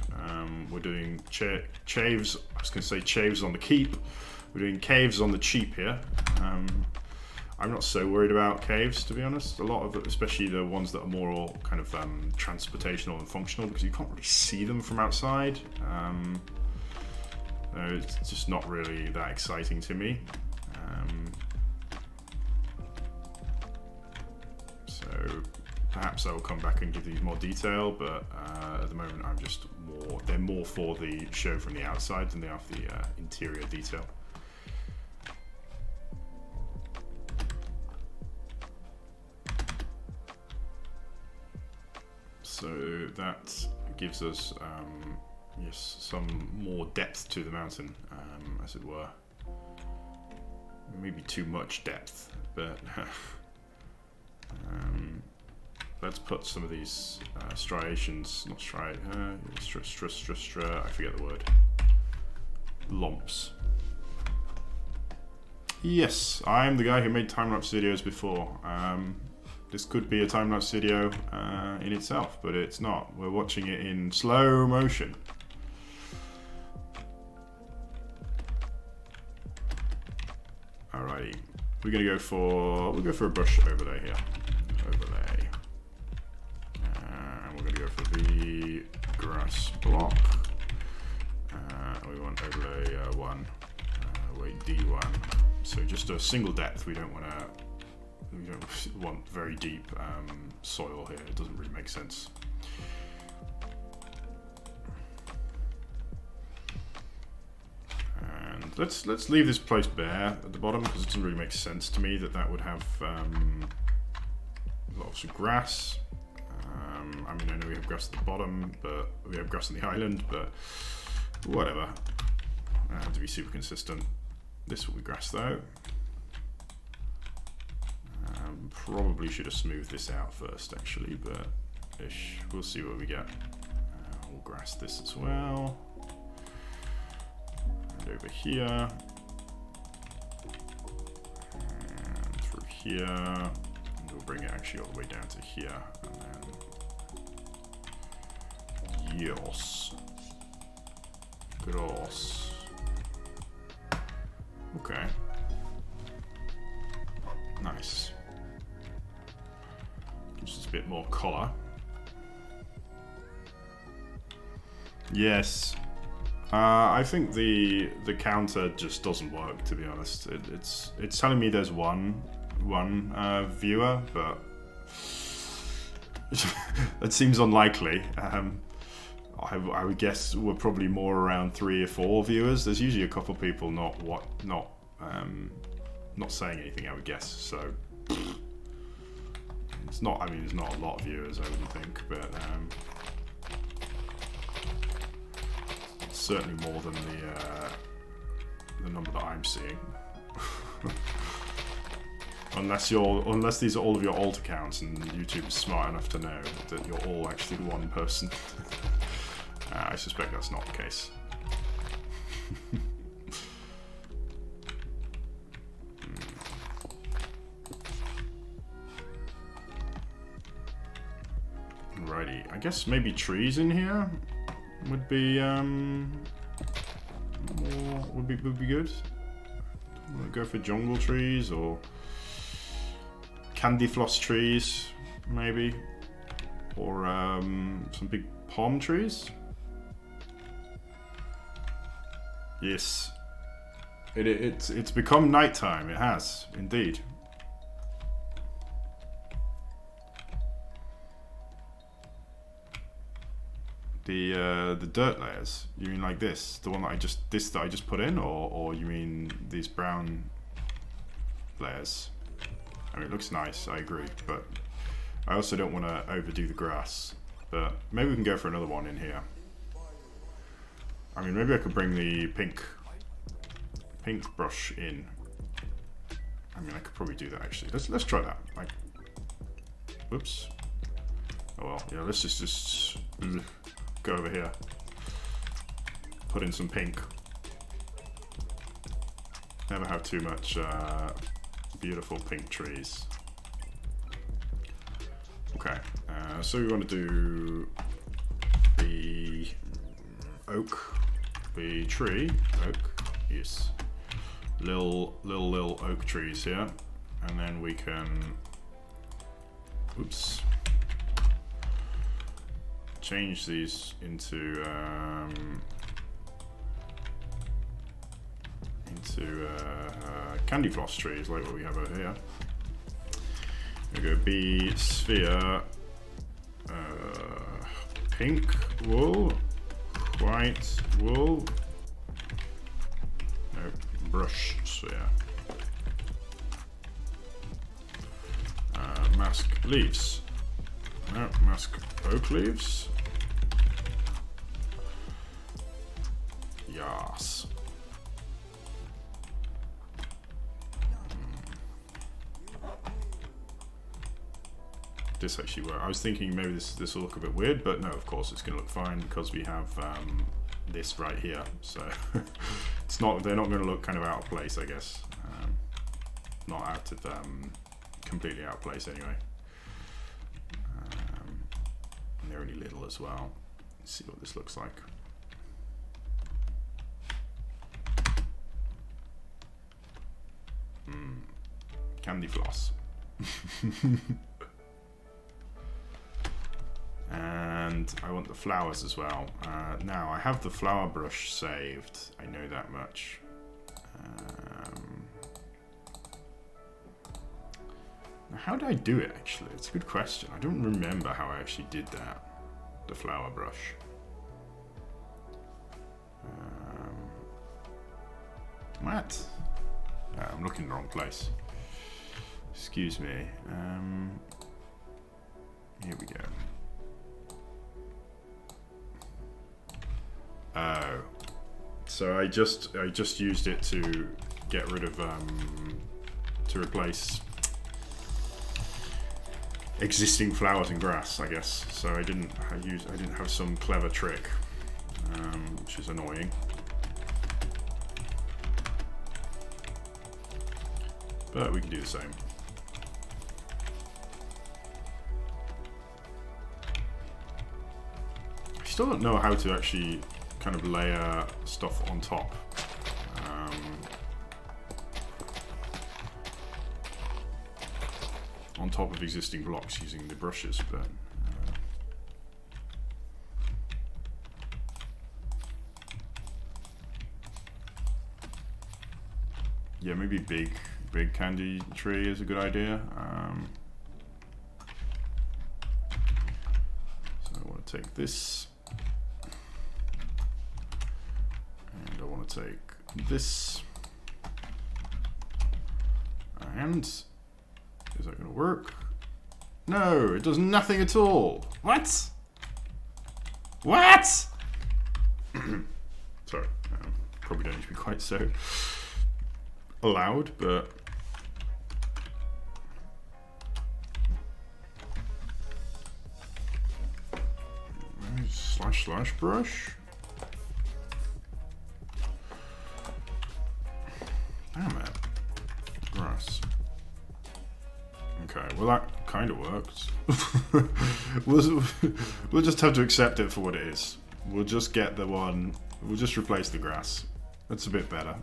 We're doing chaves. I was going to say chaves on the keep. We're doing caves on the cheap here. I'm not so worried about caves, to be honest. A lot of it, especially the ones that are more kind of transportational and functional, because you can't really see them from outside. It's just not really that exciting to me. So perhaps I will come back and give these more detail, but at the moment I'm just they're more for the show from the outside than they are for the interior detail. So that gives us, yes, some more depth to the mountain, as it were. Maybe too much depth, but let's put some of these striations, not I forget the word, lumps. Yes, I'm the guy who made time-lapse videos before. This could be a time-lapse video in itself, but it's not. We're watching it in slow motion. Alrighty, we'll go for a brush overlay here. Overlay, and we're gonna go for the grass block. We want overlay 1, D1. So just a single depth. We don't want very deep soil here. It doesn't really make sense. And let's leave this place bare at the bottom, because it doesn't really make sense to me that would have lots of grass. I mean, I know we have grass at the bottom, but we have grass on the island, but whatever. To be super consistent, this will be grass though. Probably should have smoothed this out first, actually, but we'll see what we get. We'll grass this as well. And over here. And through here. And we'll bring it actually all the way down to here. And then yes. Gross. Okay. Nice. Just a bit more colour. Yes. I think the counter just doesn't work, to be honest. It's telling me there's one viewer, but that seems unlikely. I would guess we're probably more around 3 or 4 viewers. There's usually a couple of people not saying anything, I would guess. So it's not. I mean, there's not a lot of viewers, I wouldn't think, but it's certainly more than the number that I'm seeing. Unless these are all of your alt accounts and YouTube is smart enough to know that you're all actually one person. I suspect that's not the case. Alrighty, I guess maybe trees in here would be would be good. Wanna go for jungle trees or candy floss trees, maybe, or some big palm trees. Yes, it's become nighttime. It has indeed. The dirt layers. You mean like this? The one that I just put in, or you mean these brown layers? I mean, it looks nice. I agree, but I also don't want to overdo the grass. But maybe we can go for another one in here. I mean, maybe I could bring the pink brush in. I mean, I could probably do that actually. Let's try that. Like, whoops. Oh well, yeah. Let's just go over here. Put in some pink. Never have too much beautiful pink trees. Okay, so we want to do the oak, the tree, oak, yes, little oak trees here, and then we can, oops, change these into candy floss trees like what we have over here. We go B sphere, pink wool, white wool, no, brush sphere, mask leaves, no, mask oak leaves, yes. This actually works. I was thinking maybe this will look a bit weird, but no, of course it's going to look fine because we have this right here. So it's not. They're not going to look kind of out of place, I guess. Not out of completely out of place anyway. And they're only little as well. Let's see what this looks like. Candy floss. And I want the flowers as well. Now I have the flower brush saved. I know that much. Now how did I do it actually? It's a good question. I don't remember how I actually did that. The flower brush. What? I'm looking in the wrong place. Excuse me. Here we go. Oh, so I just used it to get rid of to replace existing flowers and grass, I guess. So I didn't have some clever trick, which is annoying. But we can do the same. I still don't know how to actually kind of layer stuff on top. On top of existing blocks using the brushes, but yeah, maybe big candy tree is a good idea. So I want to take this. And I want to take this, and is that going to work? No, it does nothing at all. What? What? Sorry, probably don't need to be quite so loud, but slash brush. Damn it. Grass. Okay, well that kind of works. We'll just have to accept it for what it is. We'll just get the one, we'll just replace the grass. That's a bit better.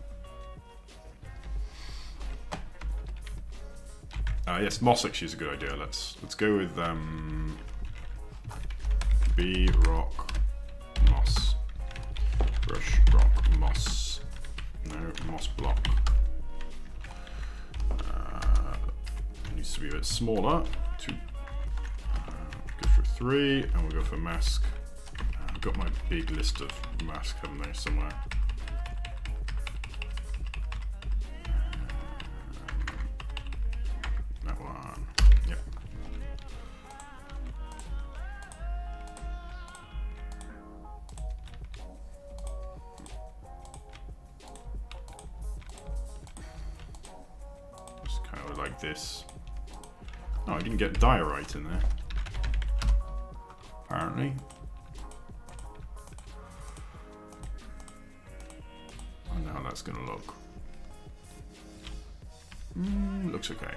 Yes, moss actually is a good idea. Let's go with B rock moss. Brush rock moss. No, moss block. Needs to be a bit smaller. Go for 3, and we'll go for mask. I've got my big list of masks, haven't I, somewhere. That one. Yep. Just kind of like this. Oh, I didn't get diorite in there. Apparently. I wonder how that's going to look. Looks okay.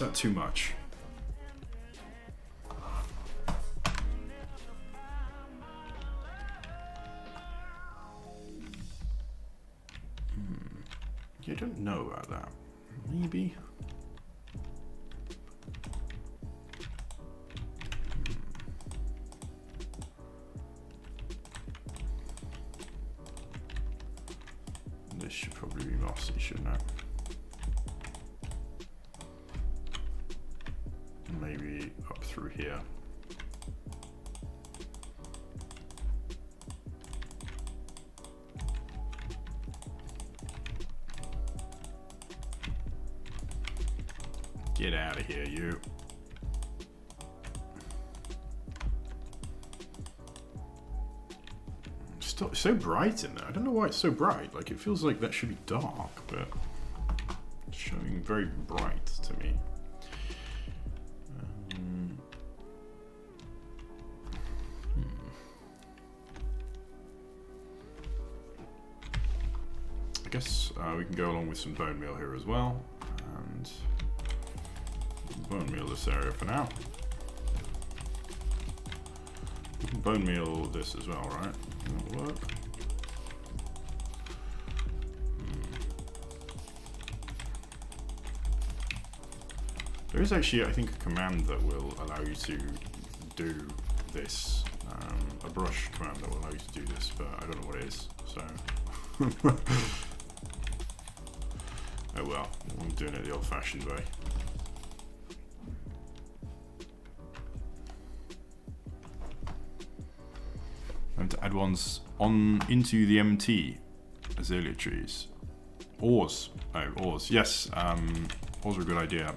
that too much? I don't know about that. Maybe. This should probably be mossy, shouldn't it? Maybe up through here. Get out of here, you. It's so bright in there. I don't know why it's so bright. Like, it feels like that should be dark, but it's showing very bright to me. I guess we can go along with some bone meal here as well. And bone meal this area for now. We can bone meal this as well, right? That'll work. There is actually, I think, a command that will allow you to do this. A brush command that will allow you to do this, but I don't know what it is, so. Oh well, I'm doing it the old-fashioned way. And to add ones on into the MT azalea trees. Ores. Oh, ores. Yes, ores are a good idea.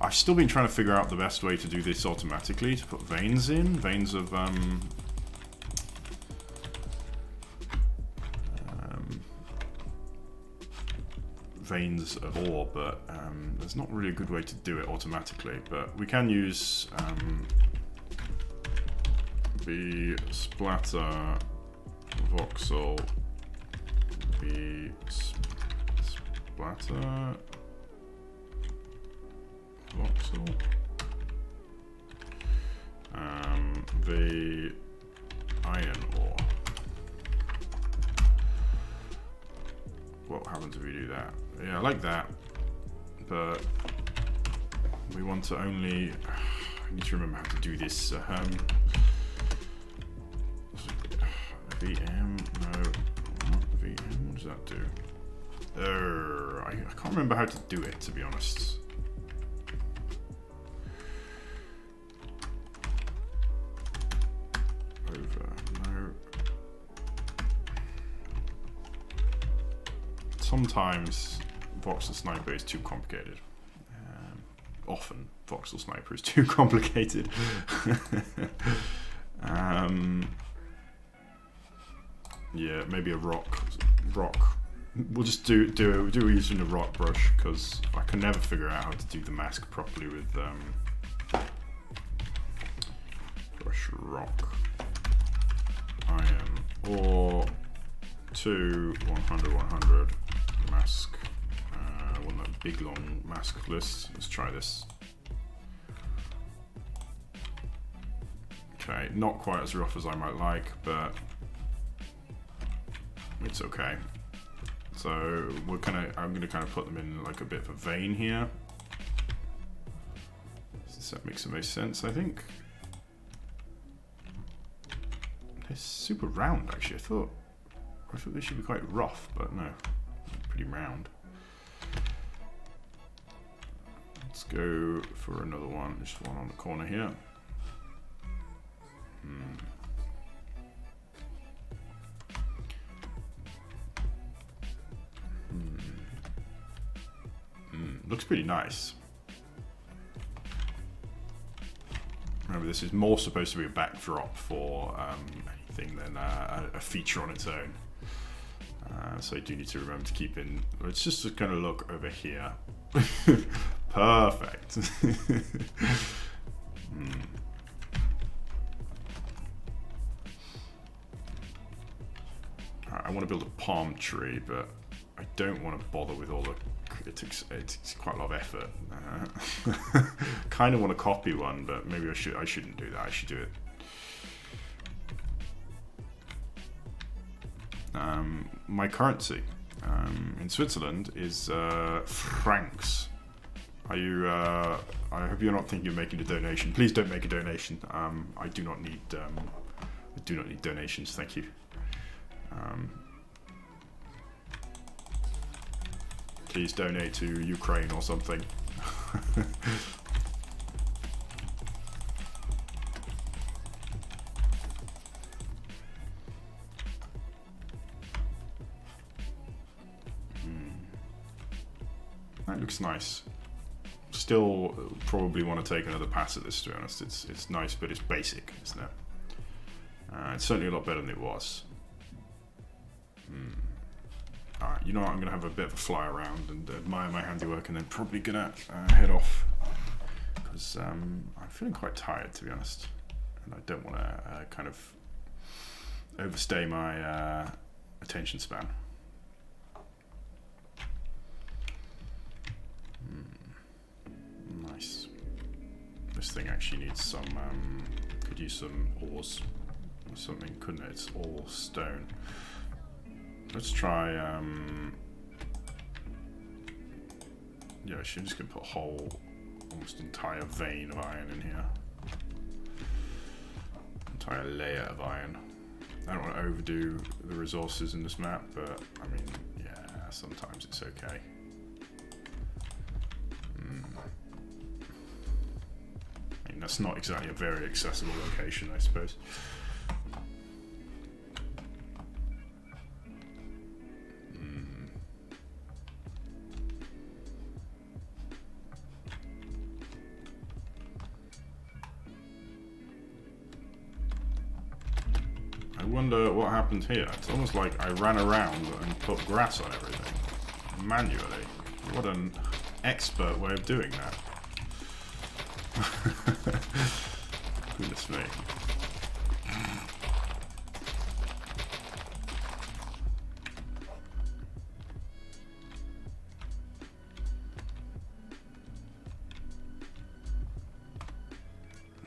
I've still been trying to figure out the best way to do this automatically, to put veins in. Veins of veins of ore, but there's not really a good way to do it automatically. But we can use the splatter voxel, the splatter voxel, the iron ore. What happens if we do that? Yeah, I like that, but we want to only. I need to remember how to do this. VM, no, VM, what does that do? I can't remember how to do it, to be honest. Over, no. Sometimes voxel sniper is too complicated. Often voxel sniper is too complicated. Yeah, maybe a rock. We'll just do using a rock brush, because I can never figure out how to do the mask properly with brush rock iron or 2 100 mask. I want that big long mask list. Let's try this. Okay, not quite as rough as I might like, but it's okay. So I'm gonna kind of put them in like a bit of a vein here. Does that make some sense? I think they're super round. Actually, I thought they should be quite rough, but no, pretty round. Let's go for another one. Just one on the corner here. Looks pretty nice. Remember, this is more supposed to be a backdrop for anything than a feature on its own. So you do need to remember to keep in. It's just going to look over here. Perfect. I want to build a palm tree, but I don't want to bother with all the it takes quite a lot of effort. Kind of want to copy one, but maybe I shouldn't do that. I should do it. My currency in Switzerland is francs. Are you? I hope you're not thinking of making a donation. Please don't make a donation. I do not need donations. Thank you. Please donate to Ukraine or something. That looks nice. Still probably want to take another pass at this, to be honest. It's nice, but it's basic, isn't it? It's certainly a lot better than it was. Alright, you know what, I'm going to have a bit of a fly around and admire my handiwork, and then probably going to head off. Because I'm feeling quite tired, to be honest. And I don't want to kind of overstay my attention span. Nice. This thing actually needs some, could use some ores or something, couldn't it? It's all stone. Let's try, yeah, I'm just going to put a whole, almost entire vein of iron in here. Entire layer of iron. I don't want to overdo the resources in this map, but, I mean, yeah, sometimes it's okay. I mean, that's not exactly a very accessible location, I suppose. I wonder what happened here. It's almost like I ran around and put grass on everything manually. What an expert way of doing that. Goodness me.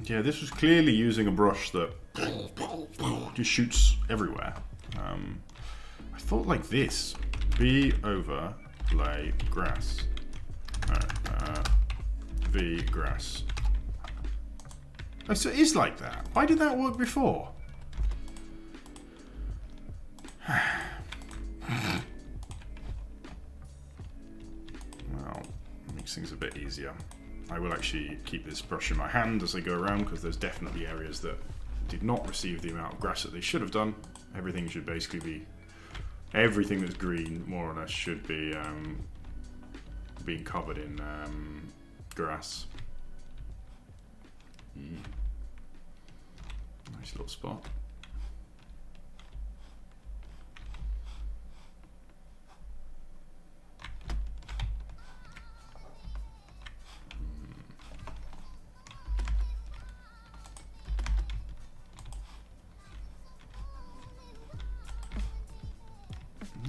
Yeah, this was clearly using a brush that just shoots everywhere. I thought like this. V overlay grass. V grass. Oh, so it is like that. Why did that work before? Well, it makes things a bit easier. I will actually keep this brush in my hand as I go around, because there's definitely areas that did not receive the amount of grass that they should have done. Everything should basically be, everything that's green more or less should be being covered in grass. Nice little spot.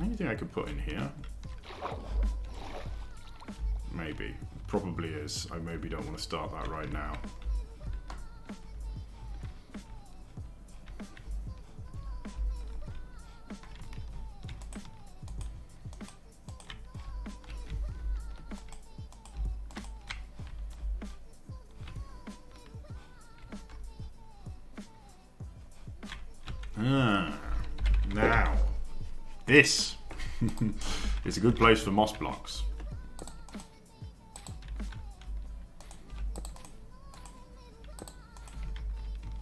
Anything I could put in here? Maybe. Probably is. I maybe don't want to start that right now. Now, this is a good place for moss blocks.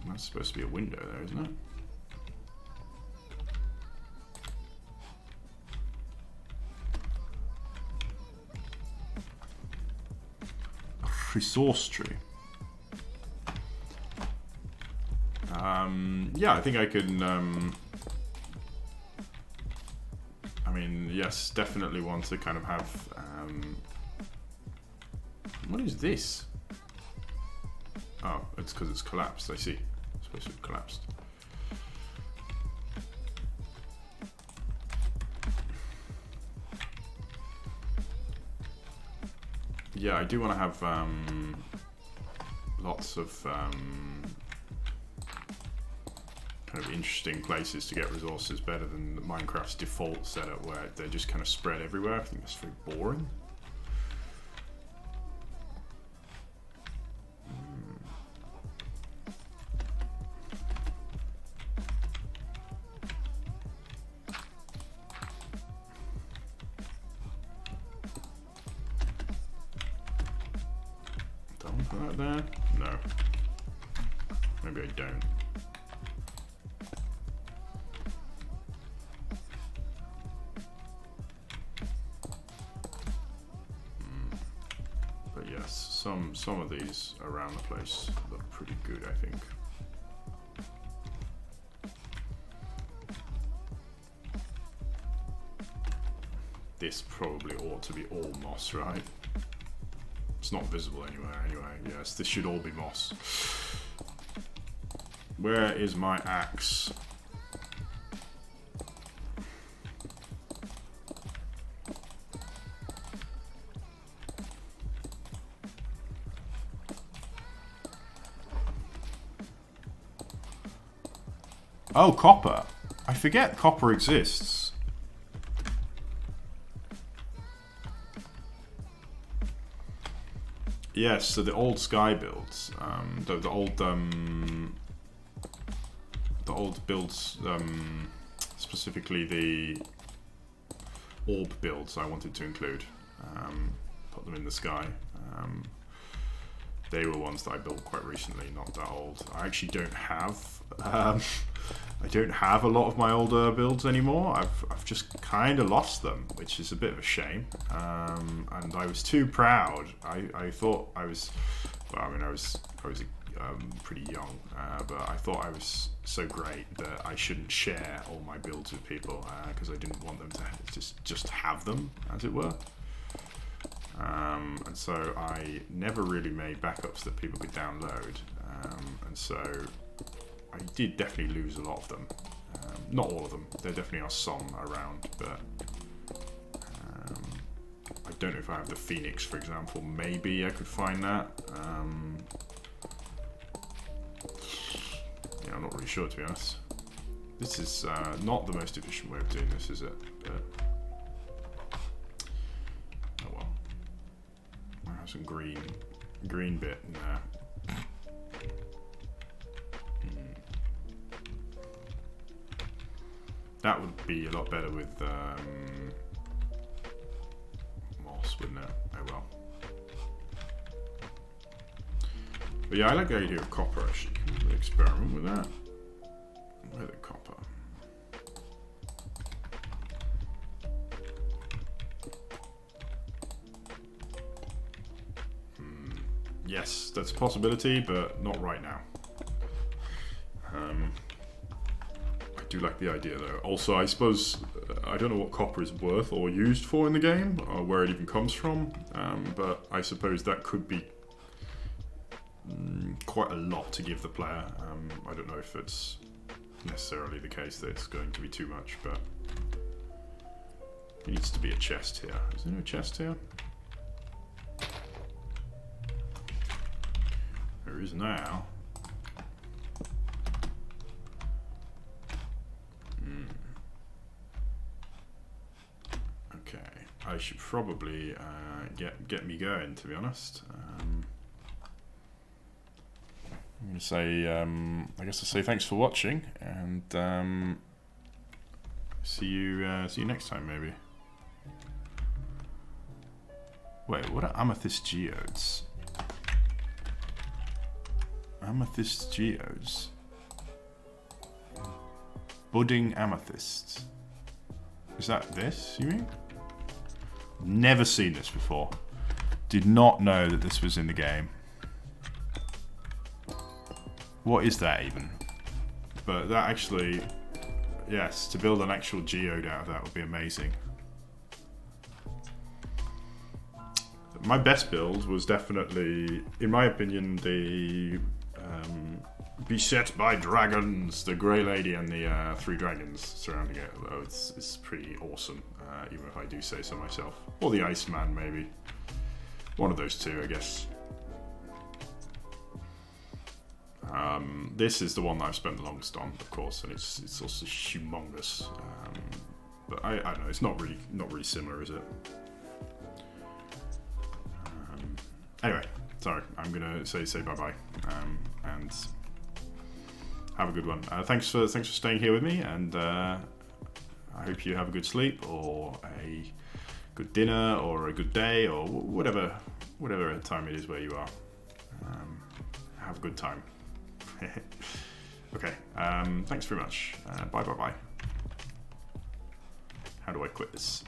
That's supposed to be a window there, isn't it? A resource tree. Yeah, I think I can, I mean, yes, definitely want to kind of have, what is this? Oh, it's because it's collapsed, I see. It's supposed to have collapsed. yeah, I do want to have lots of kind of interesting places to get resources, better than Minecraft's default setup where they're just kind of spread everywhere. I think that's very boring. Don't put that there? No. Maybe I don't. But yes, some of these around the place look pretty good, I think. This probably ought to be all moss, right? It's not visible anywhere anyway. Yes, this should all be moss. Where is my axe? Oh, copper. I forget copper exists. Yes, so the old Sky builds, the old builds, specifically the orb builds I wanted to include, put them in the sky. They were ones that I built quite recently, not that old. I actually don't have I don't have a lot of my older builds anymore. I've just kind of lost them, which is a bit of a shame. And I was too proud. I thought I was, well, I mean, I was pretty young, but I thought I was so great that I shouldn't share all my builds with people because I didn't want them to just have them, as it were. And so I never really made backups that people could download, and so I did definitely lose a lot of them. Not all of them, there definitely are some around, but I don't know if I have the Phoenix, for example. Maybe I could find that. Yeah, I'm not really sure, to be honest. This is not the most efficient way of doing this, is it? But oh well. I have some green bit in there. That would be a lot better with moss, wouldn't it? Oh well. But yeah, I like the idea of copper, actually. Can we experiment with that? Where the copper? Yes, that's a possibility, but not right now. I do like the idea, though. Also, I suppose, I don't know what copper is worth or used for in the game, or where it even comes from, but I suppose that could be quite a lot to give the player. I don't know if it's necessarily the case that it's going to be too much, but there needs to be a chest here. Is there no chest here? There is now. Okay, I should probably get me going, to be honest. I'm gonna say, I guess I'll say thanks for watching, and see you next time, maybe. Wait, what are amethyst geodes? Amethyst geodes. Budding amethysts. Is that this, you mean? Never seen this before. Did not know that this was in the game. What is that even? But that actually, yes, to build an actual geode out of that would be amazing. My best build was definitely, in my opinion, the beset by dragons, the Grey Lady and the 3 dragons surrounding it. Although it's pretty awesome, even if I do say so myself. Or the Iceman, maybe. One of those two, I guess. This is the one that I've spent the longest on, of course, and it's also humongous. But I don't know, it's not really similar, is it? Anyway, sorry, I'm gonna say bye-bye, and have a good one. Thanks for staying here with me, and I hope you have a good sleep, or a good dinner, or a good day, or whatever time it is where you are. Have a good time. Okay, thanks very much. Bye. How do I quit this?